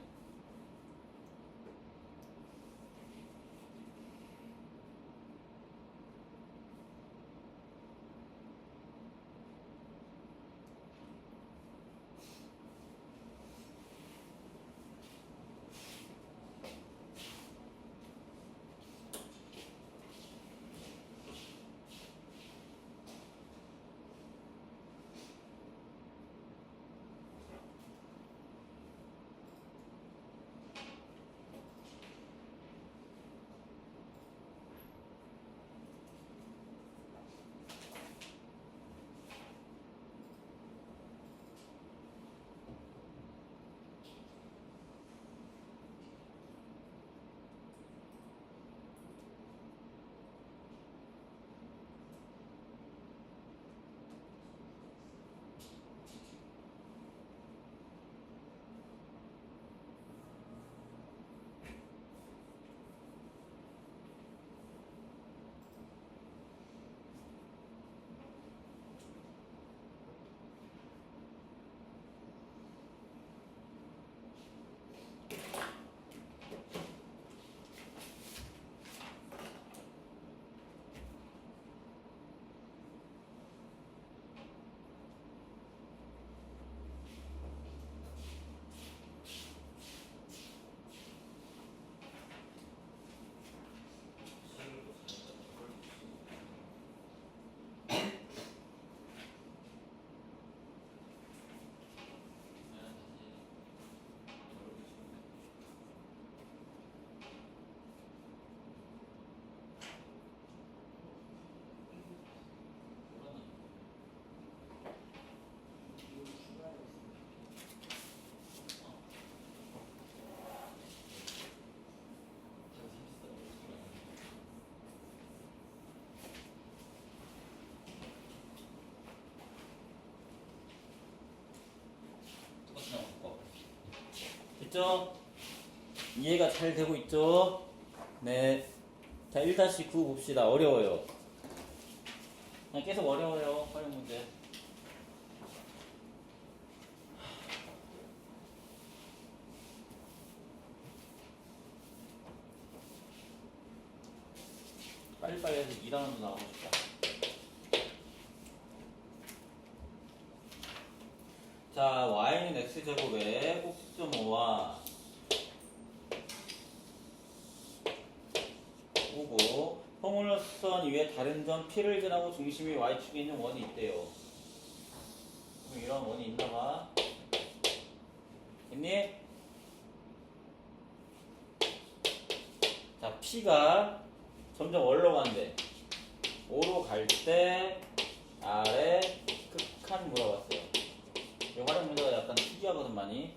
됐죠? 이해가 잘 되고 있죠? 네. 자, 1-9 봅시다. 어려워요. 그냥 계속 어려워요. 활용 문제. 빨리빨리 해서 2단원도 나오고 싶다. 자, y는 x제곱에 꼭지점 5와 5고 포뮬러선 위에 다른 점 P를 지나고 중심이 y축에 있는 원이 있대요. 그럼 이런 원이 있나봐. 있니? 자, P가 점점 어디로 간대? 5로 갈 때 아래 극한 물어봤어요. 이 활용 문제가 약간 특이하거든 많이.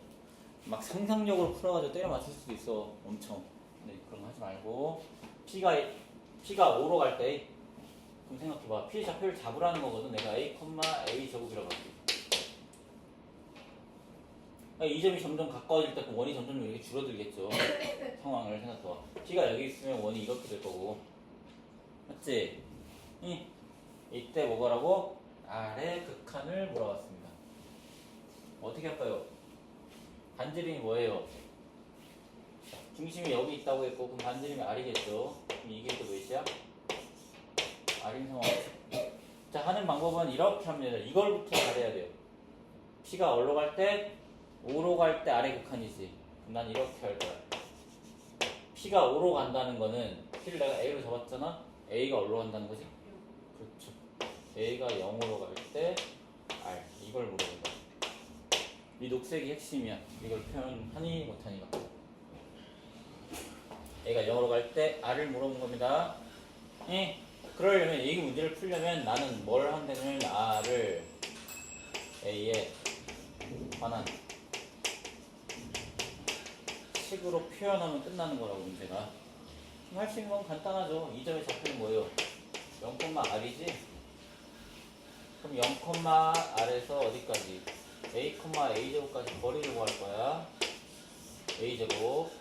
막 상상력으로 풀어가지고 때려 맞출 수도 있어. 엄청. 네, 그런 거 하지 말고 P가 5로 갈 때 그럼 생각해봐. P 좌표를 잡으라는 거거든. 내가 A, A 제곱이라고 할게. 이 점이 점점 가까워질 때 그 원이 점점 이렇게 줄어들겠죠. 상황을 생각해봐. P가 여기 있으면 원이 이렇게 될 거고. 맞지? 이때 뭐라고? 아래 극한을 물어봤습니다. 어떻게 할까요? 반지름이 뭐예요? 중심이 여기 있다고 했고 그럼 반지름이 R이겠죠. 그럼 이게 또 몇이야? R인 상황. 자, 하는 방법은 이렇게 하면 돼요. 이걸부터 잘해야 돼요. P가 어디로 갈 때? 5로 갈 때 아래 극한이지. 그럼 난 이렇게 할 거야. P가 5로 간다는 거는 P를 내가 A로 잡았잖아? A가 어디로 간다는 거지? 그렇죠. A가 0으로 갈 때 R. 이걸 물어본 거야. 이 녹색이 핵심이야. 이걸 표현하니 못하니가. A가 0으로 갈 때 R을 물어본 겁니다. 그러려면 이 문제를 풀려면 나는 뭘 한다면 R을 A에 관한 식으로 표현하면 끝나는 거라고 문제가. 할 수 있는 건 간단하죠. 이 점의 좌표는 뭐예요? 0,R이지? 그럼 0,R에서 어디까지? A, A제곱까지 거리를 구할 거야. A제곱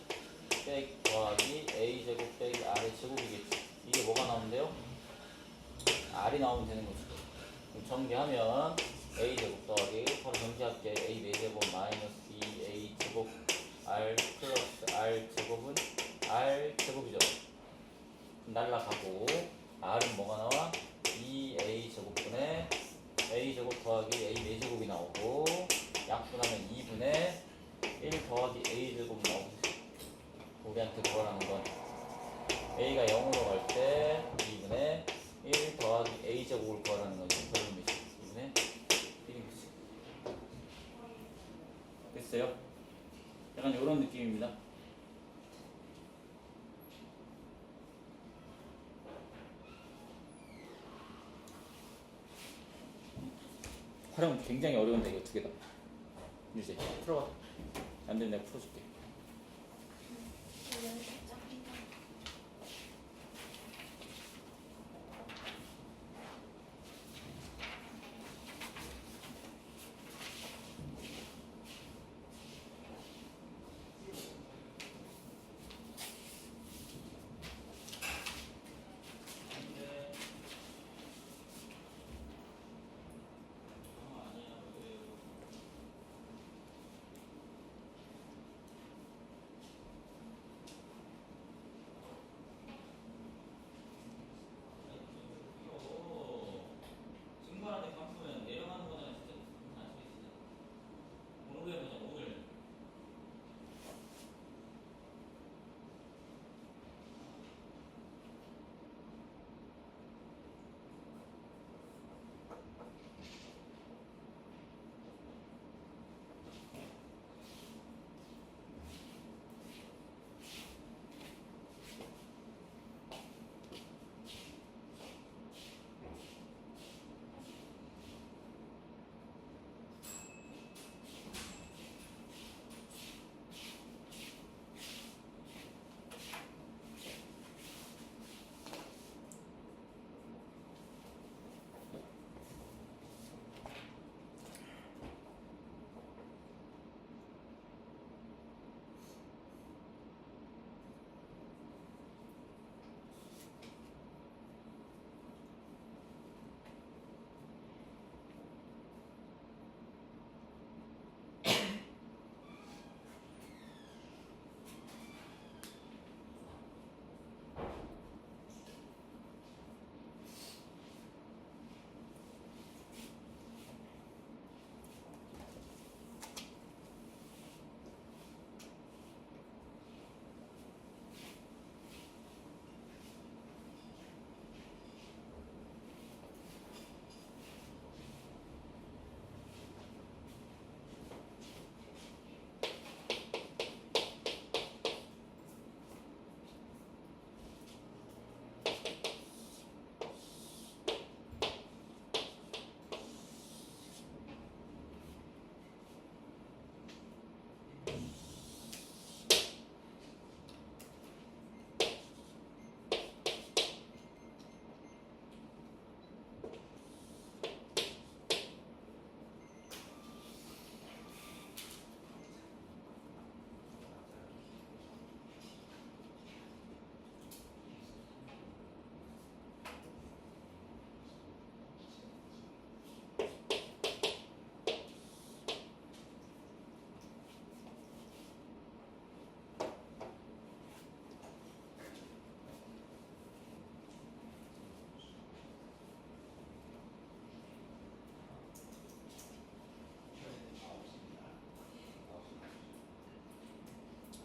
빼기 더하기 A제곱 빼기 R의 제곱이겠지. 이게 뭐가 나오는데요? R이 나오면 되는 거지. 그럼 전개하면 A제곱 더하기 바로 전개할게. A 4제곱 마이너스 2A제곱 R 플러스 R제곱은 R제곱이죠. 날라가고 R은 뭐가 나와? 2A제곱분의 A제곱 더하기 A 4제곱이 나오고 약분하면 2분의 1 더하기 A제곱이 나오고 우리한테 구하라는 건 A가 0으로 갈 때 2분의 1 더하기 A제곱을 구하라는 거지. 결론 몇이? 2분의 1이지. 됐어요? 약간 이런 느낌입니다. 활용 굉장히 어려운데 이거 두 개 다. 유지 풀어봐. 안 되면 내가 풀어줄게.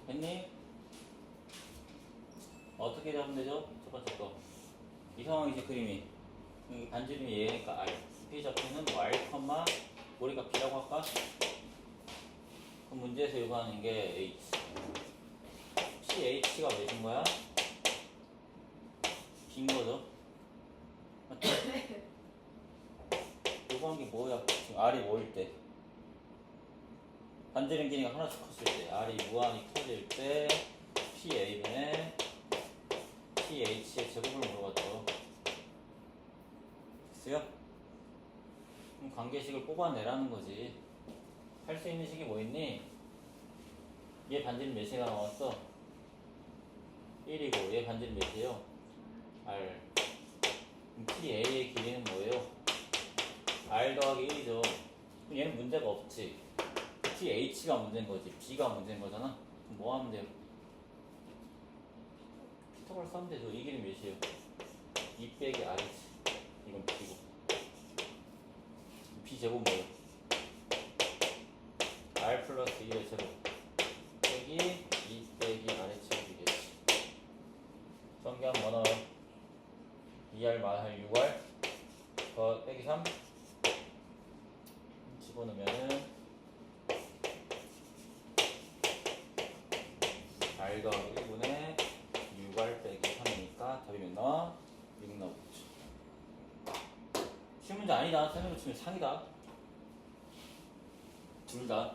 됐니? 어떻게 잡으면 되죠? 첫 번째 거. 이 상황이지 그림이. 여기 반지름이 얘니까 R. P 좌표는 뭐 R, 우리가 B라고 할까? 그럼 문제에서 요구하는 게 H. PH가 왜 준 거야? 빈 거죠? 맞죠? 요구한 게 뭐야? 지금 R이 뭐일 때? 반지름 길이가 하나씩 컸을 때, R이 무한히 커질 때, PA분의 PH의 제곱을 물어봤죠. 됐어요? 그럼 관계식을 뽑아내라는 거지. 할 수 있는 식이 뭐 있니? 얘 반지름 몇이가 나왔어? 1이고 얘 반지름 몇이에요? R. 그럼 PA의 길이는 뭐예요? R 더하기 1이죠. 그럼 얘는 문제가 없지. PH가 문제인 거지. B가 문제인 거잖아. 그럼 뭐 하면 돼요? 피터걸 쓰면 되죠. 이 길이 몇이에요? 2 빼기 R이지. 이건 B고. B 제곱 뭐예요? R 플러스 1의 제곱 빼기 2 빼기 R의 제곱이겠지. 정리하면 뭐 나와요? 2R 마할 6R 더 빼기 3 집어넣으면은 R 더하기 1분의 6R 빼기 3이니까 답이 몇 나와? 6 나오겠죠. 쉬운 문제 아니다. 선생님 치면 상이다. 둘 다.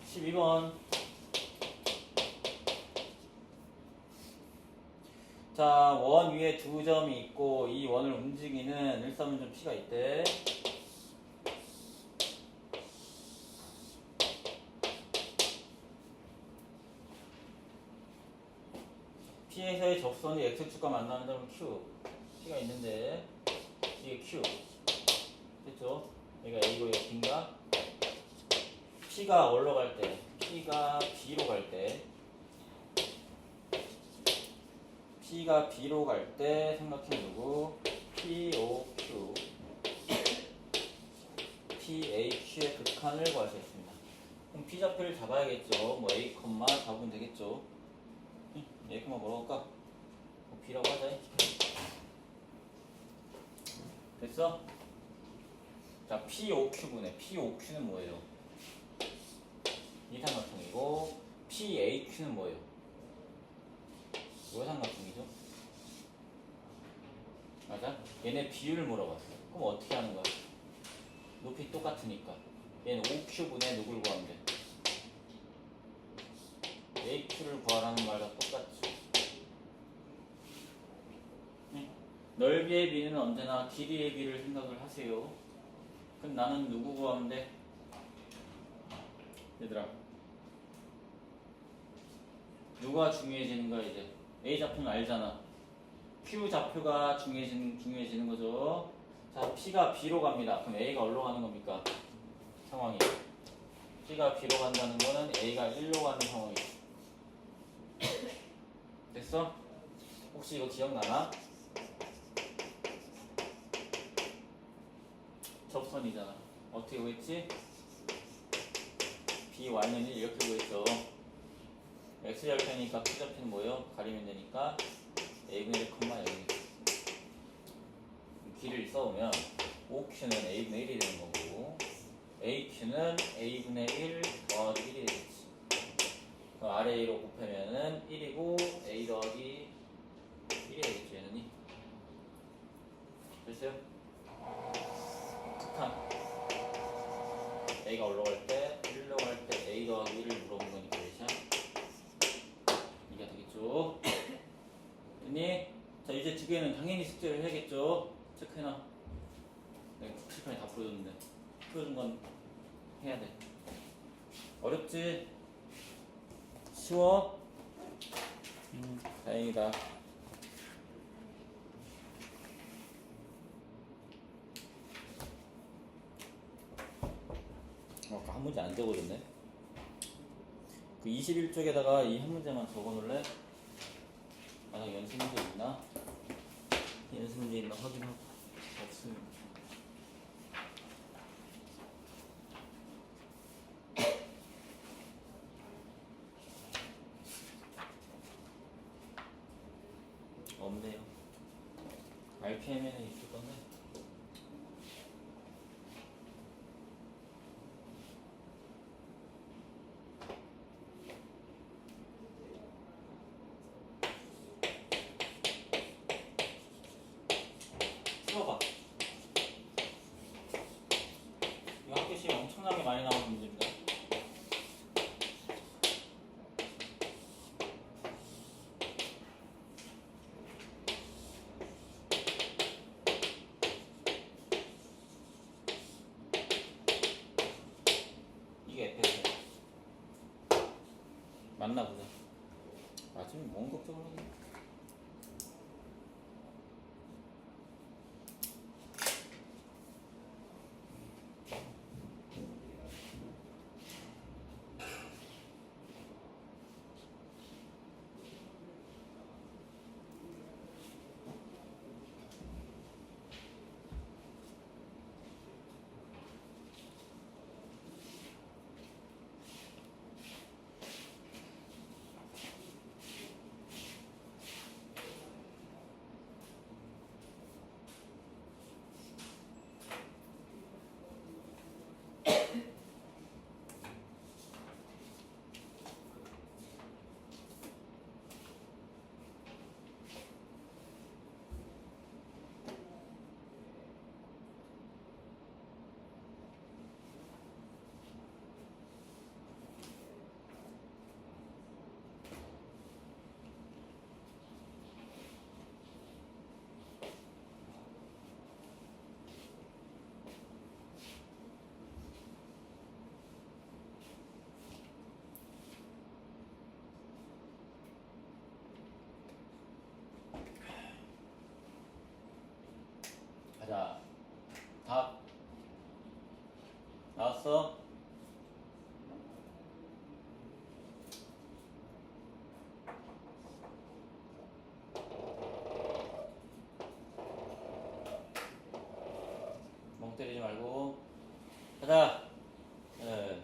(12번) 자, 원 위에 두 점이 있고 이 원을 움직이는 일사분점 P가 있대. P에서의 접선이 X축과 만나는 점은 Q. P가 있는데 이게 Q. 됐죠? 여기가 A고 여기가 B인가? P가 어디로 갈 때? P가 B로 갈 때. P가 B로 갈 때 생각해 누구? POQ. PAQ의 극한을 구할 수 있습니다. 그럼 P 좌표를 잡아야겠죠. 뭐 A, 잡으면 되겠죠. A, 뭐라고 할까? 뭐 B라고 하자. 됐어? 자, POQ분의 POQ는 뭐예요? 이 삼각형이고 PAQ는 뭐예요? 이 삼각형이죠? 맞아? 얘네 비율을 물어봤어. 그럼 어떻게 하는 거야? 높이 똑같으니까 얘는 OQ분의 누굴 구하면 돼? AQ를 구하라는 말과 똑같죠. 넓이의 비는 언제나 길이의 비를 생각을 하세요. 그럼 나는 누구 구하면 돼? 얘들아, 누가 중요해지는 거야 이제? A 좌표는 알잖아. Q 좌표가 중요해지는 거죠. 자, P가 B로 갑니다. 그럼 A가 어디로 가는 겁니까? 상황이. P가 B로 간다는 거는 A가 1로 가는 상황이지. 됐어? 혹시 이거 기억나나? 접선이잖아. 어떻게 구했지? BY는 1 이렇게 구했죠. X좌표니까 Q좌표는 뭐예요? 가리면 되니까 A분의 1, 0. 길을 써오면 OQ는 A분의 1이 되는 거고 AQ는 A분의 1 더하기 1이 되겠지. 그럼 아래 A로 곱하면은 1이고 A 더하기 1이 되겠죠. 얘는 됐어요? 극한. A가 올라갈 때 1로 갈 때 A 더하기 1을 물어본 거니까 대신 이게 되겠죠. 됐니? 자, 이제 두 개는 당연히 숙제를 해야겠죠. 체크해놔. 내가 칠판에 다 풀어줬는데 풀어준 건 해야 돼. 어렵지? 쉬워? 다행이다. 아까 한 문제 안 적어줬네. 그 21쪽에다가 이 한 문제만 적어놓을래? 만약 연습 문제 있나? 연습 문제 있나 확인하고. 없으면 RPM에는 있을 건데. 풀어봐. 이 학교 시험 엄청나게 많이 나오는 문제입니다. 이게 F야. 맞나 보자. 아, 지금 뭔 걱정을 하네. 가자. 답 나왔어? 멍 때리지 말고 가자. 네.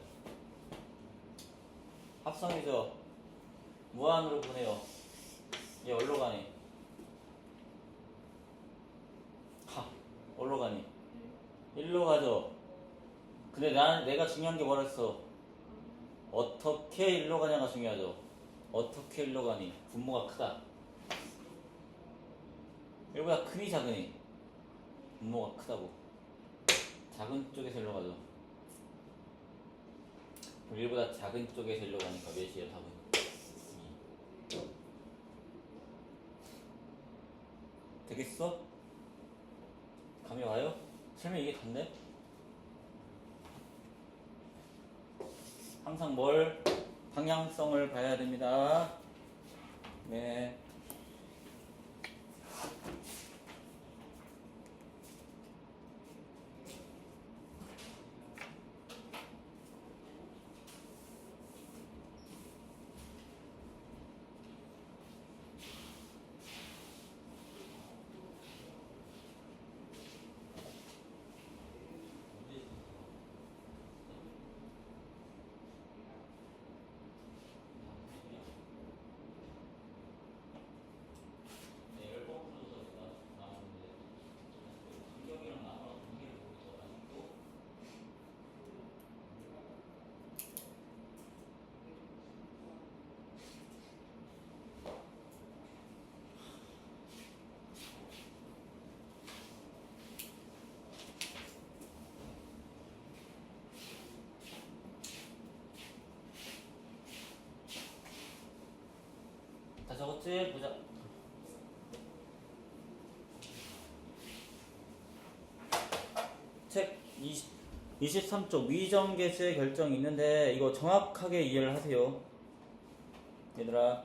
합성이죠. 무한으로 보내요. 얘 어디로 가니? 어디로 가니? 일로 가죠. 근데 내가 중요한 게 뭐랬어? 어떻게 일로 가냐가 중요하죠. 어떻게 일로 가니? 분모가 크다. 일보다 크니 작으니? 분모가 크다고. 작은 쪽에서 일로 가죠. 그럼 1보다 작은 쪽에서 일로 가니까 몇이에요 답은? 2. 되겠어? 감이 와요? 설명 이게 답네? 항상 뭘? 방향성을 봐야 됩니다. 네. 다 적었지? 보자. 책 23쪽 위정 개수의 결정이 있는데 이거 정확하게 이해를 하세요. 얘들아.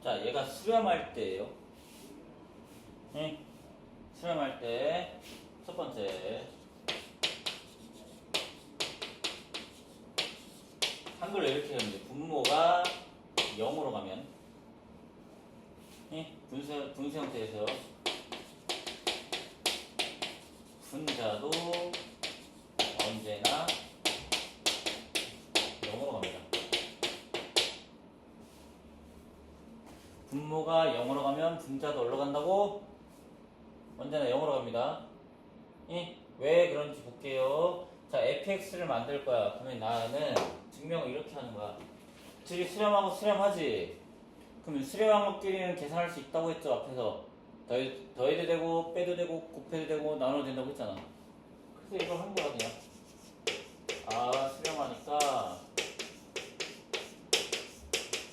자, 얘가 수렴할 때예요. 응? 수렴할 때 첫 번째 한글로 이렇게 하면 돼. 분모가 0으로 가면 분수 형태에서 분자도 언제나 0으로 갑니다. 분모가 0으로 가면 분자도 올라간다고? 언제나 0으로 갑니다. 왜 그런지 볼게요. 자, fx를 만들 거야. 그러면 나는 증명을 이렇게 하는 거야. 둘이 수렴하고 수렴하지? 그러면 수렴한 것끼리는 계산할 수 있다고 했죠, 앞에서. 더해도 되고, 빼도 되고, 곱해도 되고, 나눠도 된다고 했잖아. 그래서 이걸 한 거야, 그냥. 아, 수렴하니까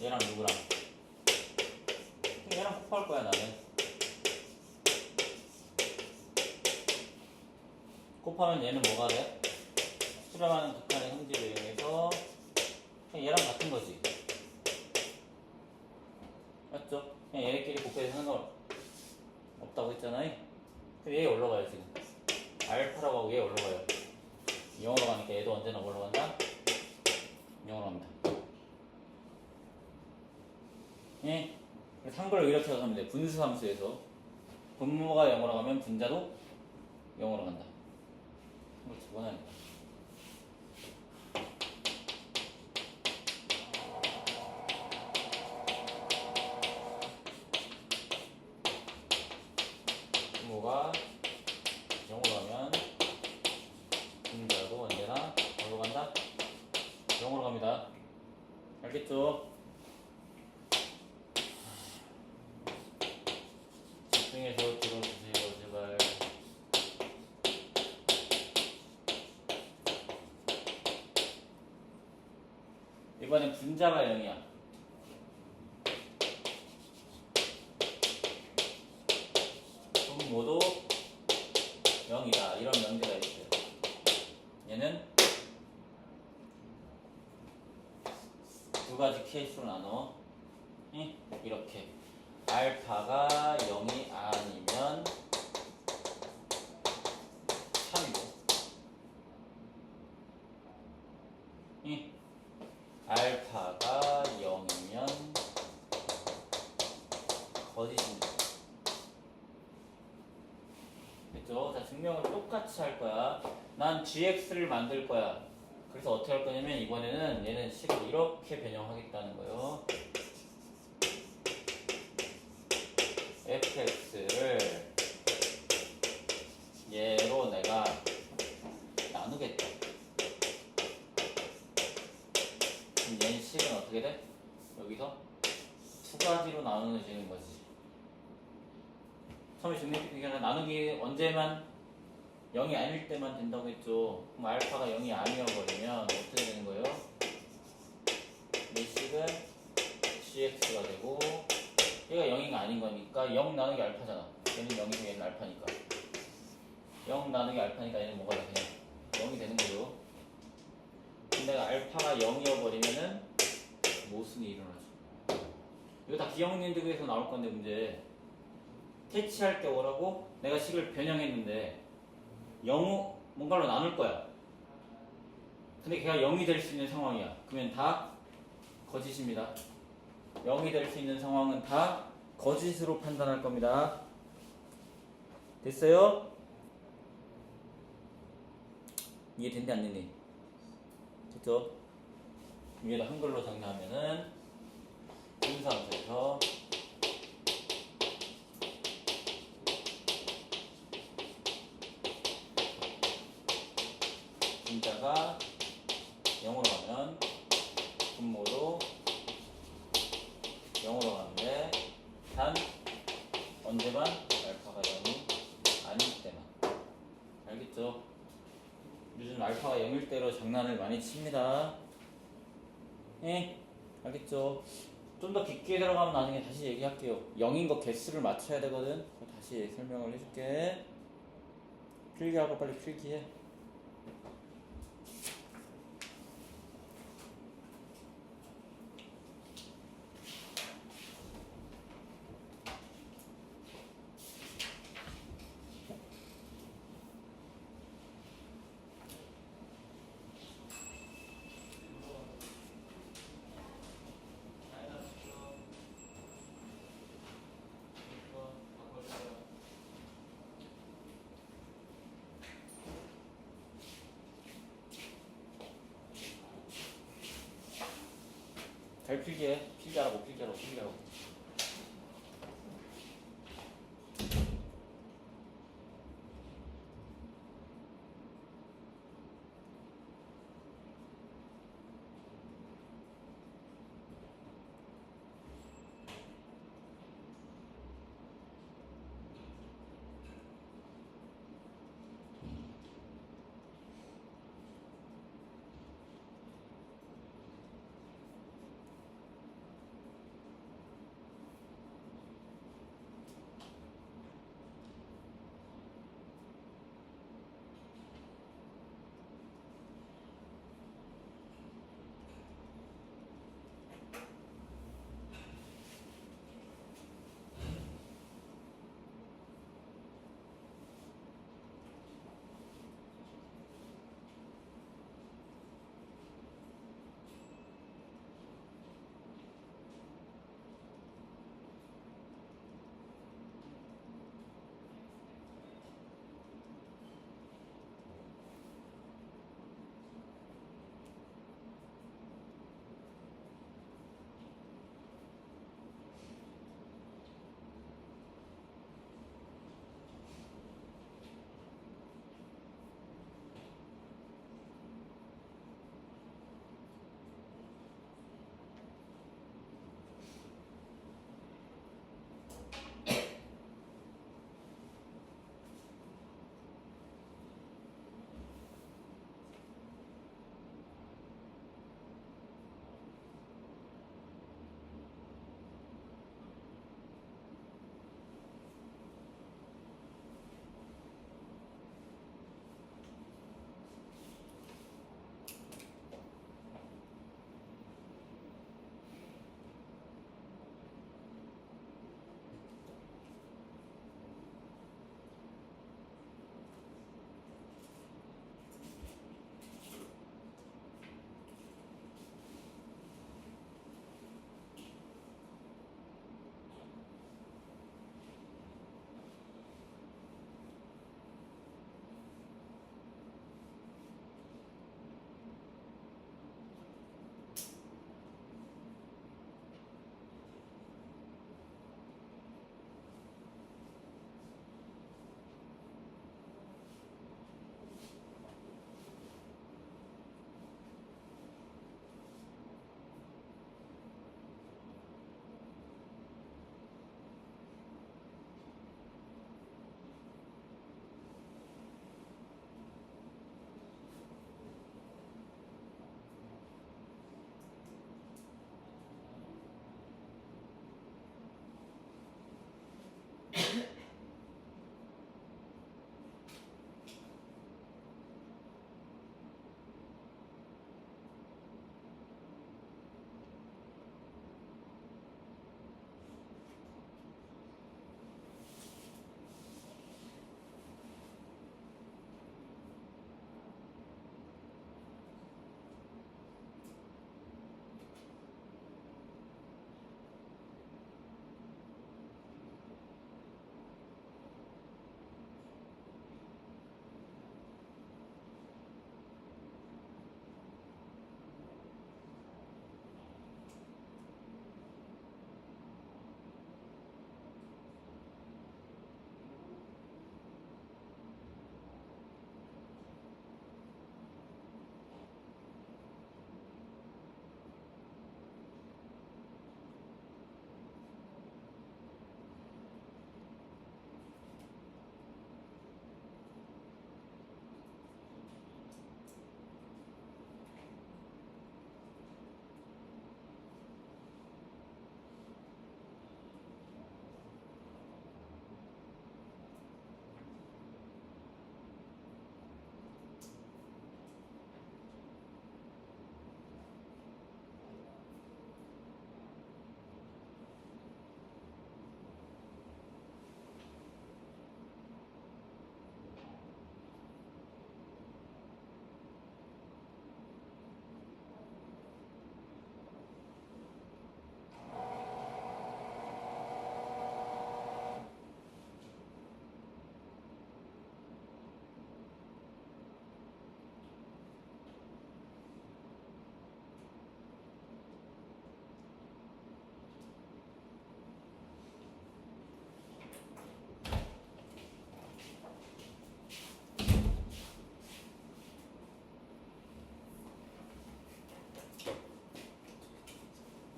얘랑 누구랑? 얘랑 곱할 거야, 나는. 곱하면 얘는 뭐가 돼? 수렴하는 극한의 형질을 이용해서 그냥 얘랑 같은 거지. 맞죠? 그냥 얘네끼리 곱해서 상관없다고 했잖아요. 근데 얘 올라가요, 지금. 알파라고 하고 얘 올라가요. 0으로 가니까 얘도 언제나 올라간다? 0으로 갑니다. 예? 그래서 한글로 이렇게 하면 돼. 분수함수에서 분모가 0으로 가면 분자도 0으로 간다. 이걸 적어놔야겠다. 분모가 0으로 가면 분자도 언제나 어디로 간다? 0으로 갑니다. 알겠죠? 집중해서 들어주세요, 제발. 이번엔 분자가 0이야. 분모도 0이다. 이런 명제가 있어요. 얘는 두 가지 케이스로 나눠. 이렇게. 알파가 0이 아니면 3이고. 알파가 0이면 거짓입니다. 됐죠? 자, 증명을 똑같이 할 거야. 난 gx를 만들 거야. 그래서 어떻게 할 거냐면 이번에는 얘는 식을 이렇게 변형하겠다는 거예요. fx를 얘로 내가 나누겠다. 그럼 얘는 식은 어떻게 돼? 여기서 두 가지로 나누어지는 거지. 처음에 증명기가 나누기 언제만 0이 아닐 때만 된다고 했죠. 그럼 알파가 0이 아니어버리면 어떻게 되는 거예요? 이 식은 gx가 되고 얘가 0이가 아닌 거니까 0 나누기 알파잖아. 얘는 0이고 얘는 알파니까 0 나누기 알파니까 얘는 뭐가 돼? 그냥 0이 되는 거죠. 근데 내가 알파가 0이어버리면은 모순이 일어나죠. 이거 다 기억님들에서 나올 건데 문제 캐치할 때 오라고 내가 식을 변형했는데 0을 뭔가로 나눌 거야. 근데 걔가 0이 될 수 있는 상황이야. 그러면 다 거짓입니다. 0이 될 수 있는 상황은 다 거짓으로 판단할 겁니다. 됐어요? 이해된대 안 되니? 됐죠? 위에다 한글로 정리하면은 분수함수에서 분자가 0으로 가면 분모도 0으로 가는데 단 언제만 알파가 0이 아닐 때만. 알겠죠? 요즘 알파가 0일 때로 장난을 많이 칩니다. 예? 알겠죠? 좀 더 깊게 들어가면 나중에 다시 얘기할게요. 0인 거 개수를 맞춰야 되거든. 다시 설명을 해줄게. 필기하고 빨리 필기해. 잘 필기해. 필기하라고, 필기하라고, 필기하라고.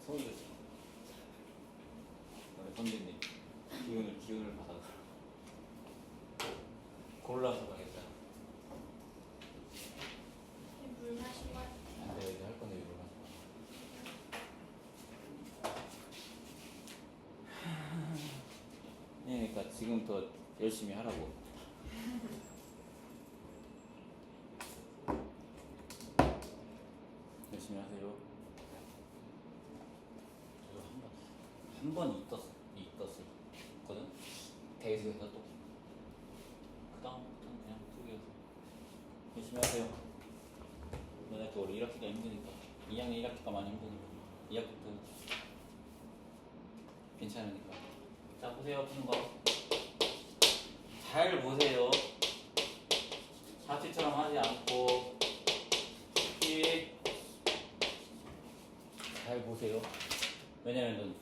소리가 지 우리 선배님 기운을 받아서 골라서 가겠다. 물 마신 것 같아. 내가 이제 할 건데 이거 그러니까 지금부터 열심히 하라고. 열심히 하세요. 저도 한 번 있었거든. 대회에서 또 그다음부터는 그냥 뚝이어서 열심히 하세요. 너네 또 원래 1학기가 힘드니까 2학년 1학기가 많이 힘드니까 2학기도 괜찮으니까. 자 보세요. 푸는 거 잘 보세요. 사치처럼 하지 않고 잘 보세요. 왜냐면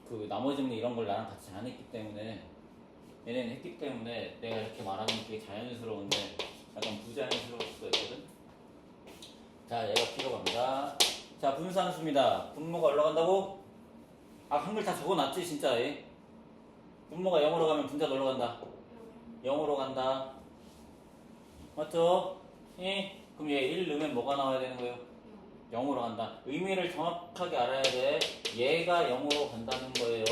그 나머지 정리 이런 걸 나랑 같이 안 했기 때문에 얘네는 했기 때문에 내가 이렇게 말하는 게 되게 자연스러운데 약간 부자연스러울 수가 있거든. 자 얘가 P로 갑니다. 자 분수함수입니다. 분모가 올라간다고? 아 한글 다 적어놨지 진짜. 얘. 분모가 0으로 가면 분자가 올라간다. 0으로 간다. 맞죠? 그럼 얘 1 넣으면 뭐가 나와야 되는 거예요? 0으로 간다. 의미를 정확하게 알아야 돼. 얘가 0으로 간다는 거예요.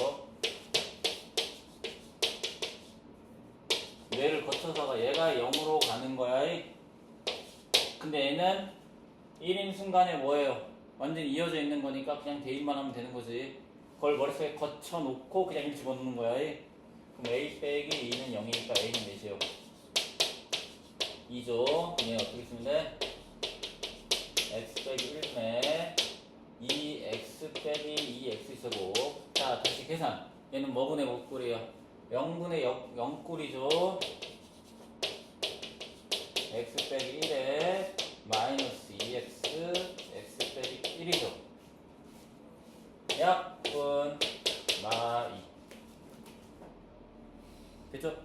뇌를 거쳐서가 얘가 0으로 가는 거야. 근데 얘는 1인 순간에 뭐예요? 완전 이어져 있는 거니까 그냥 대입만 하면 되는 거지. 그걸 머릿속에 거쳐놓고 그냥 1 집어넣는 거야. 그럼 A 빼기 2는 0이니까 A는 몇이에요? 2죠. 그럼 얘 어떻게 쓰면 돼? x 빼기 1분의 2x 빼기 2x 제곱. 자 다시 계산. 얘는 뭐분의 몇 꼴이야? 0분의 0꼴이죠. x 빼기 1에 마이너스 2x x 빼기 1이죠. 약분 마2. 됐죠?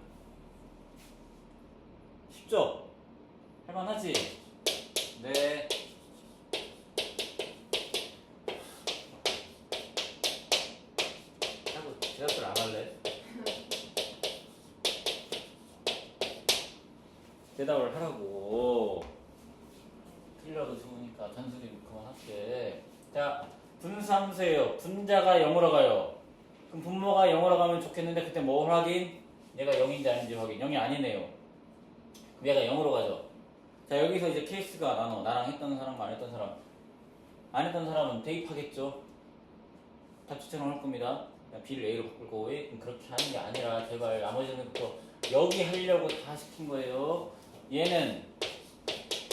쉽죠? 할만하지? 네. 자꾸 대답을 안 할래? 대답을 하라고. 틀려도 좋으니까 잔소리 그만할게. 자, 분수함수예요. 분자가 0으로 가요. 그럼 분모가 0으로 가면 좋겠는데 그때 뭐 확인? 얘가 0인지 아닌지 확인. 0이 아니네요. 그럼 얘가 0으로 가죠. 자, 여기서 이제 케이스가 나눠. 나랑 했던 사람과 안 했던 사람. 안 했던 사람은 대입하겠죠. 답지처럼 할 겁니다. B를 A로 바꿀 거고. 그럼 그렇게 하는 게 아니라 제발 나머지 점부터 여기 하려고 다 시킨 거예요. 얘는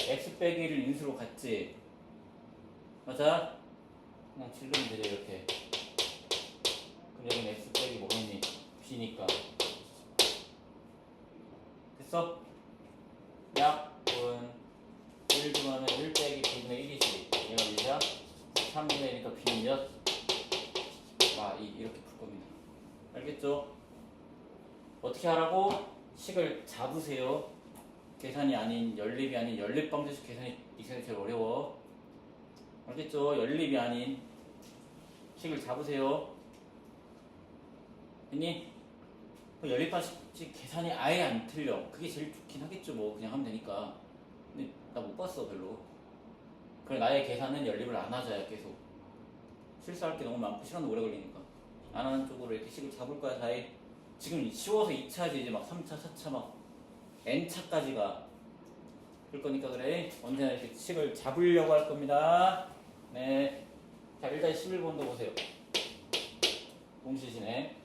x 빼기 1을 인수로 갔지. 맞아? 그냥 질르면 되죠 이렇게. 그럼 여기는 x 빼기 뭐겠니? b니까. 됐어? 약분 1 주면은 1 빼기 b분의 1이지. 얘가 몇이야? 3분의 1이니까 b는 몇? 아, 이렇게 풀 겁니다. 알겠죠? 어떻게 하라고? 식을 잡으세요. 계산이 아닌 연립이 아닌 연립방정식 계산이 이 세상에 제일 어려워. 알겠죠? 연립이 아닌 식을 잡으세요. 됐니? 연립방정식 계산이 아예 안 틀려. 그게 제일 좋긴 하겠죠. 뭐 그냥 하면 되니까. 근데 나 못 봤어 별로. 그래 나의 계산은 연립을 안 하자야 계속. 실수할 게 너무 많고 시간도 오래 걸리니까 안 하는 쪽으로 이렇게 식을 잡을 거야. 다이 지금 쉬워서 2차지 이제 막 3차, 4차 막 n차까지가 그럴 거니까 그래. 언제나 이렇게 식을 잡으려고 할 겁니다. 네. 자, 일단 11번도 보세요. 공시시네.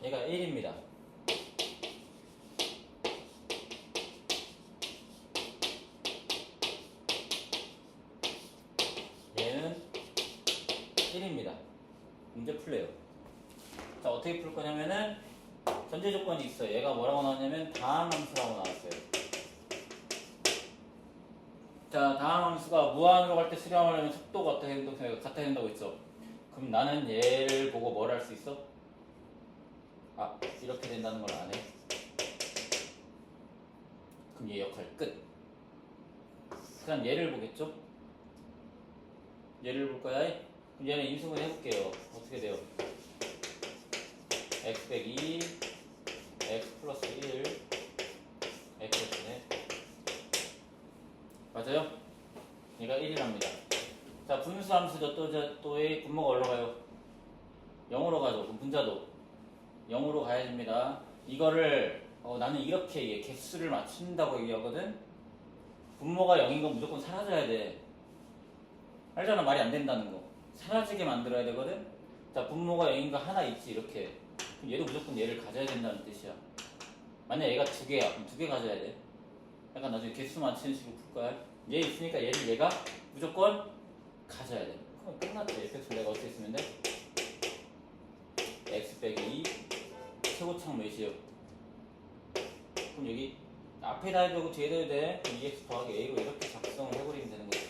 얘가 1입니다. 얘는 1입니다. 문제 풀래요. 자, 어떻게 풀 거냐면은 전제 조건이 있어요. 얘가 뭐라고 나왔냐면 다항함수라고 나왔어요. 자, 다항함수가 무한으로 갈 때 수렴하려면 속도가 같아야 된다고 했죠. 그럼 나는 얘를 보고 뭘 할 수 있어? 아, 이렇게 된다는 걸 안 해. 그럼 얘 역할 끝. 그 다음 얘를 보겠죠? 얘를 볼 거야. 그럼 얘는 인수분 해볼게요. 어떻게 돼요? x 빼기 2, x 플러스 1, x분의 맞아요? 얘가 1이랍니다. 자, 분수함수도 또의 분모가 올라가요. 0으로 가죠. 그럼 분자도 0으로 가야 됩니다. 이거를 나는 이렇게 얘 개수를 맞춘다고 얘기하거든. 분모가 0인 건 무조건 사라져야 돼. 알잖아, 말이 안 된다는 거. 사라지게 만들어야 되거든. 자, 분모가 0인 거 하나 있지, 이렇게. 그럼 얘도 무조건 얘를 가져야 된다는 뜻이야. 만약 얘가 두 개야, 그럼 두 개 가져야 돼. 약간 나중에 개수 맞추는 식으로 풀 거야. 얘 있으니까 얘가 무조건 가져야 돼. 그럼 끝났지. fx를 내가 어떻게 쓰면 돼? x 빼기 2 최고창 몇이요? 그럼 여기 앞에다 해도 되고 뒤에다 해도 돼. 그럼 2x 더하기 a로 이렇게 작성을 해버리면 되는 거지.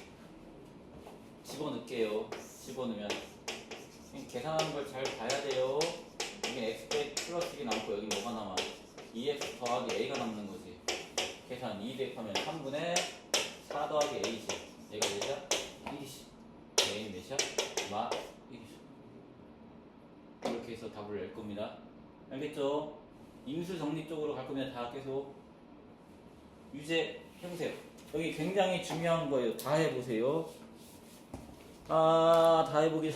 집어넣을게요. 집어넣으면 계산하는 걸 잘 봐야 돼요. 여긴 x 빼기 플러스 1이 남고 여기 뭐가 남아? 2x 더하기 a가 남는 거지. 계산 2 대입하면 3분의 4 더하기 a지. 얘가 몇이야? 1이지. a는 몇이야? 1이죠. 이렇게 해서 답을 낼 겁니다. 알겠죠? 인수 정리 쪽으로 갈 거면 다 계속 유제 해보세요. 여기 굉장히 중요한 거예요. 다 해보세요. 다 해보기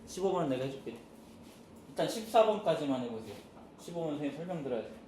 15번은 내가 해줄게. 일단 14번까지만 해보세요. 15번 선생님 설명 들어야 돼.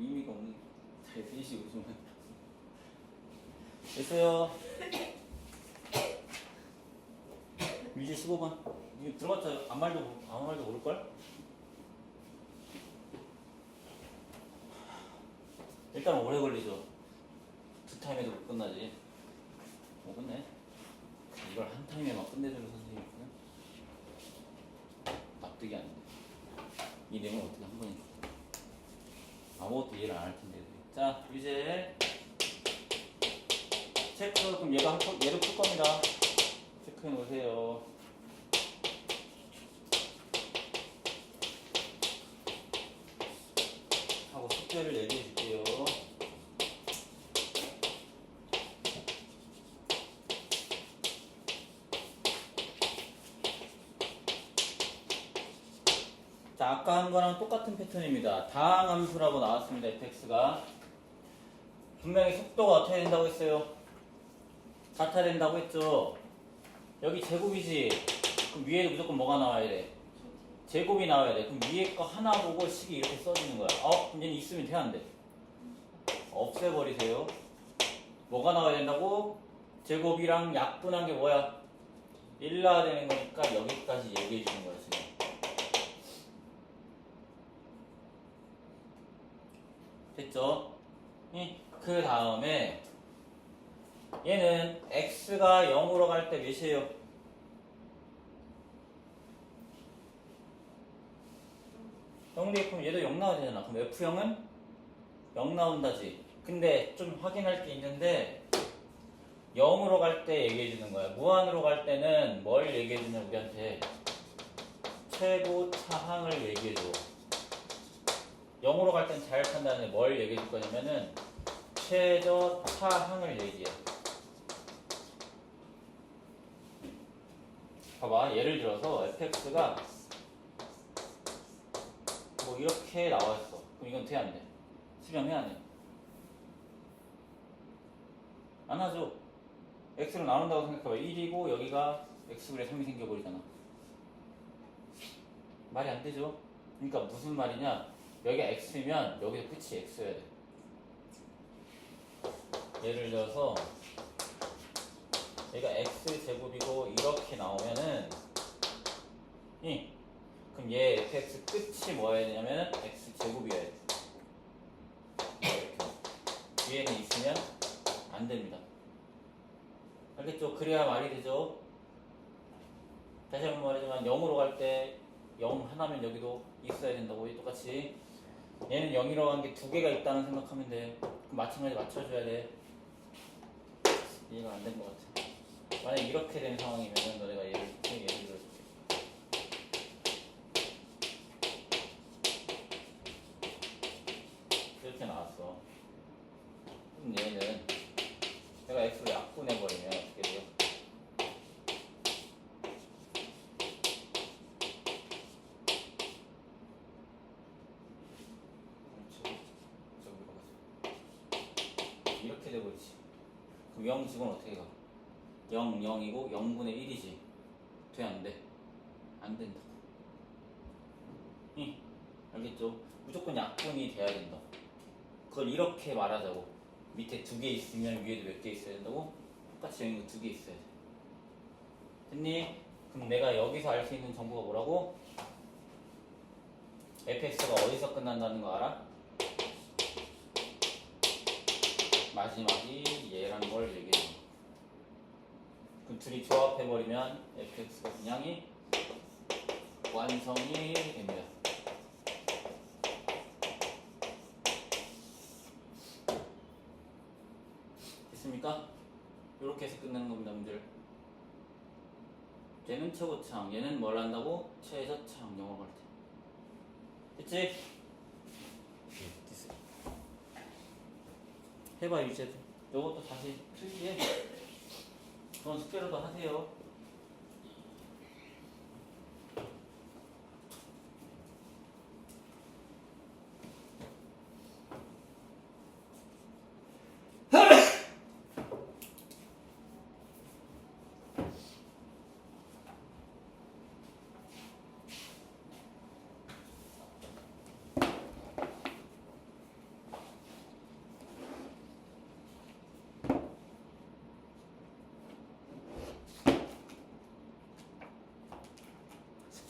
의미가 없는 잘 들으시고 좀 됐어요. 유지 15번. 이거 들어봤자 아무 말도 모를걸? 일단 오래 걸리죠. 두 타임에도 못 끝나지. 못 끝내. 이걸 한 타임에만 끝내주는 선생님이구나. 납득이 안 돼. 이 내용을 어떻게 한 번에 아무것도 이해를 안 할 텐데. 자, 유제 체크. 그럼 얘도 풀 겁니다. 체크해 놓으세요. 하고 숙제를 얘기해 줄게요. 자, 아까 한 거랑 똑같은 패턴입니다. 다항함수라고 나왔습니다. fx가 분명히 속도가 어떻게 된다고 했어요? 같아야 된다고 했죠. 여기 제곱이지. 그럼 위에도 무조건 뭐가 나와야 돼? 제곱이 나와야 돼. 그럼 위에 거 하나 보고 식이 이렇게 써지는 거야. 그럼 얘는 있으면 돼, 안 돼? 없애버리세요. 뭐가 나와야 된다고? 제곱이랑 약분한 게 뭐야? 1 나와야 되는 거니까 여기까지 얘기해 주는 거야, 지금. 됐죠? 그 다음에 얘는 x가 0으로 갈 때 몇이에요? 그럼 얘도 0 나와야 되잖아. 그럼 F0은 0 나온다지. 근데 좀 확인할 게 있는데 0으로 갈 때 얘기해 주는 거야. 무한으로 갈 때는 뭘 얘기해 주냐 우리한테? 최고 차항을 얘기해 줘. 0으로 갈 땐 자율판단에 뭘 얘기해 줄 거냐면은 최저 차항을 얘기해. 봐봐, 예를 들어서 fx가 뭐 이렇게 나와있어. 그럼 이건 돼, 안 돼? 수렴해, 안 해? 안 하죠. x로 나눈다고 생각해봐. 1이고 여기가 x분의 3이 생겨버리잖아. 말이 안 되죠? 그러니까 무슨 말이냐? 여기가 x면 여기서 끝이 x여야 돼. 예를 들어서 여기가 x제곱이고 이렇게 나오면은 그럼 얘 fx 끝이 뭐여야 되냐면은 x제곱이어야 돼. 이렇게. 뒤에는 있으면 안 됩니다. 알겠죠? 그래야 말이 되죠? 다시 한번 말하지만 0으로 갈 때 0 하나면 여기도 있어야 된다고. 똑같이 얘는 0이라고 한 게 두 개가 있다는 생각하면 돼. 그럼 마찬가지 맞춰줘야 돼. 이해가 안 된 것 같아. 만약 이렇게 된 상황이면 너네가 예를 들어줄게. 이렇게 나왔어. 그럼 얘는 내가 x를 약분해버리면 어떻게 돼요? 이렇게 돼버리지. 그럼 0 지금 어떻게 가? 0, 0이고 0분의 1이지. 돼, 안 돼? 안 된다. 알겠죠? 무조건 약분이 돼야 된다. 그걸 이렇게 말하자고. 밑에 두 개 있으면 위에도 몇 개 있어야 된다고? 똑같이 여기 두 개 있어야 돼. 됐니? 그럼 내가 여기서 알 수 있는 정보가 뭐라고? fx가 어디서 끝난다는 거 알아? 마지막이 얘라는 걸 얘기해 줘. 그럼 둘이 조합해버리면 fx가 그냥이 완성이 됩니다. 됐습니까? 이렇게 해서 끝내는 겁니다, 문제를. 얘는 최고차항, 얘는 뭘 한다고? 최저차항, 영어 갈 때. 됐지? 됐어요. 해봐, 이제. 요것도 다시 필기해. 그건 숙제로도 하세요.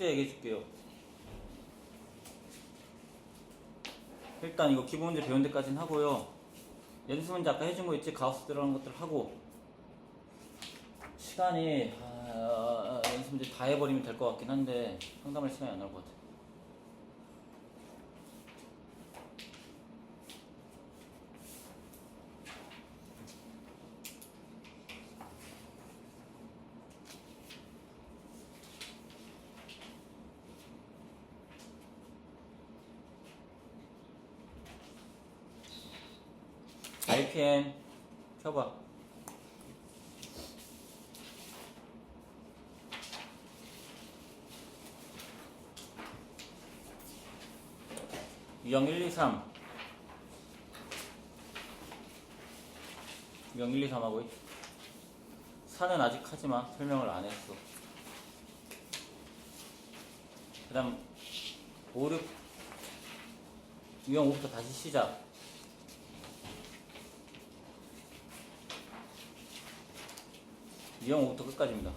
숙제 얘기해 줄게요. 일단 이거 기본 문제 배운 데까지는 하고요. 연습 문제 아까 해준 거 있지? 가우스 들어가는 것들 하고 시간이 연습 문제 다 해버리면 될 것 같긴 한데 상담할 시간이 안 나올 것 같아. RPM 켜봐. 유형 1, 2, 3 유형 1, 2, 3하고 4는 아직 하지마. 설명을 안 했어. 그 다음 5, 6 유형 5부터 다시 시작. 유형 5부터 끝까지입니다.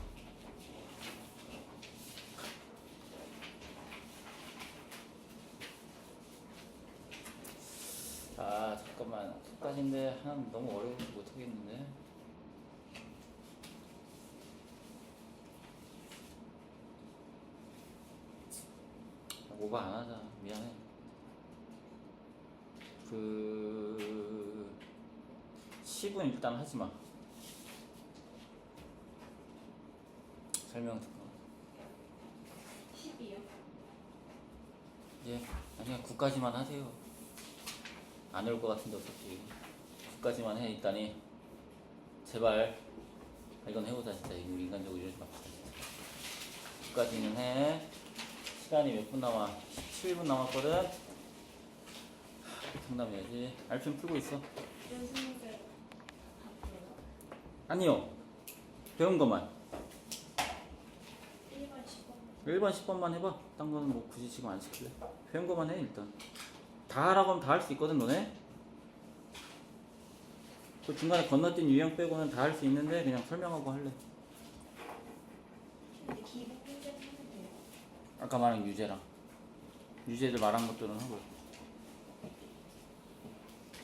아 잠깐만 끝까지인데 하나는 너무 어려워서 못하겠는데. 오버 안 하자. 미안해. 그 10은 일단 하지마. 설명 듣고. 10이요? 예, 아니야 9까지만 하세요. 안 올 것 같은데 어차피 9까지만 해. 일단이 제발. 이건 해보자 진짜. 이거 인간적으로 이러지 마. 9까지는 해. 시간이 몇 분 남아? 17분 남았거든. 상담해야지. RPM 풀고 있어. 연습 문제 바꾸요? 아니요, 배운 것만 1번 10번 1번 10번만 해봐. 딴 거는 뭐 굳이 지금 안 시킬래. 배운 것만 해 일단. 다 하라고 하면 다 할 수 있거든 너네. 그 중간에 건너뛴 유형 빼고는 다 할 수 있는데 그냥 설명하고 할래. 근데 기본 문제는 하면 돼요? 아까 말한 유제랑 유제들 말한 것들은 하고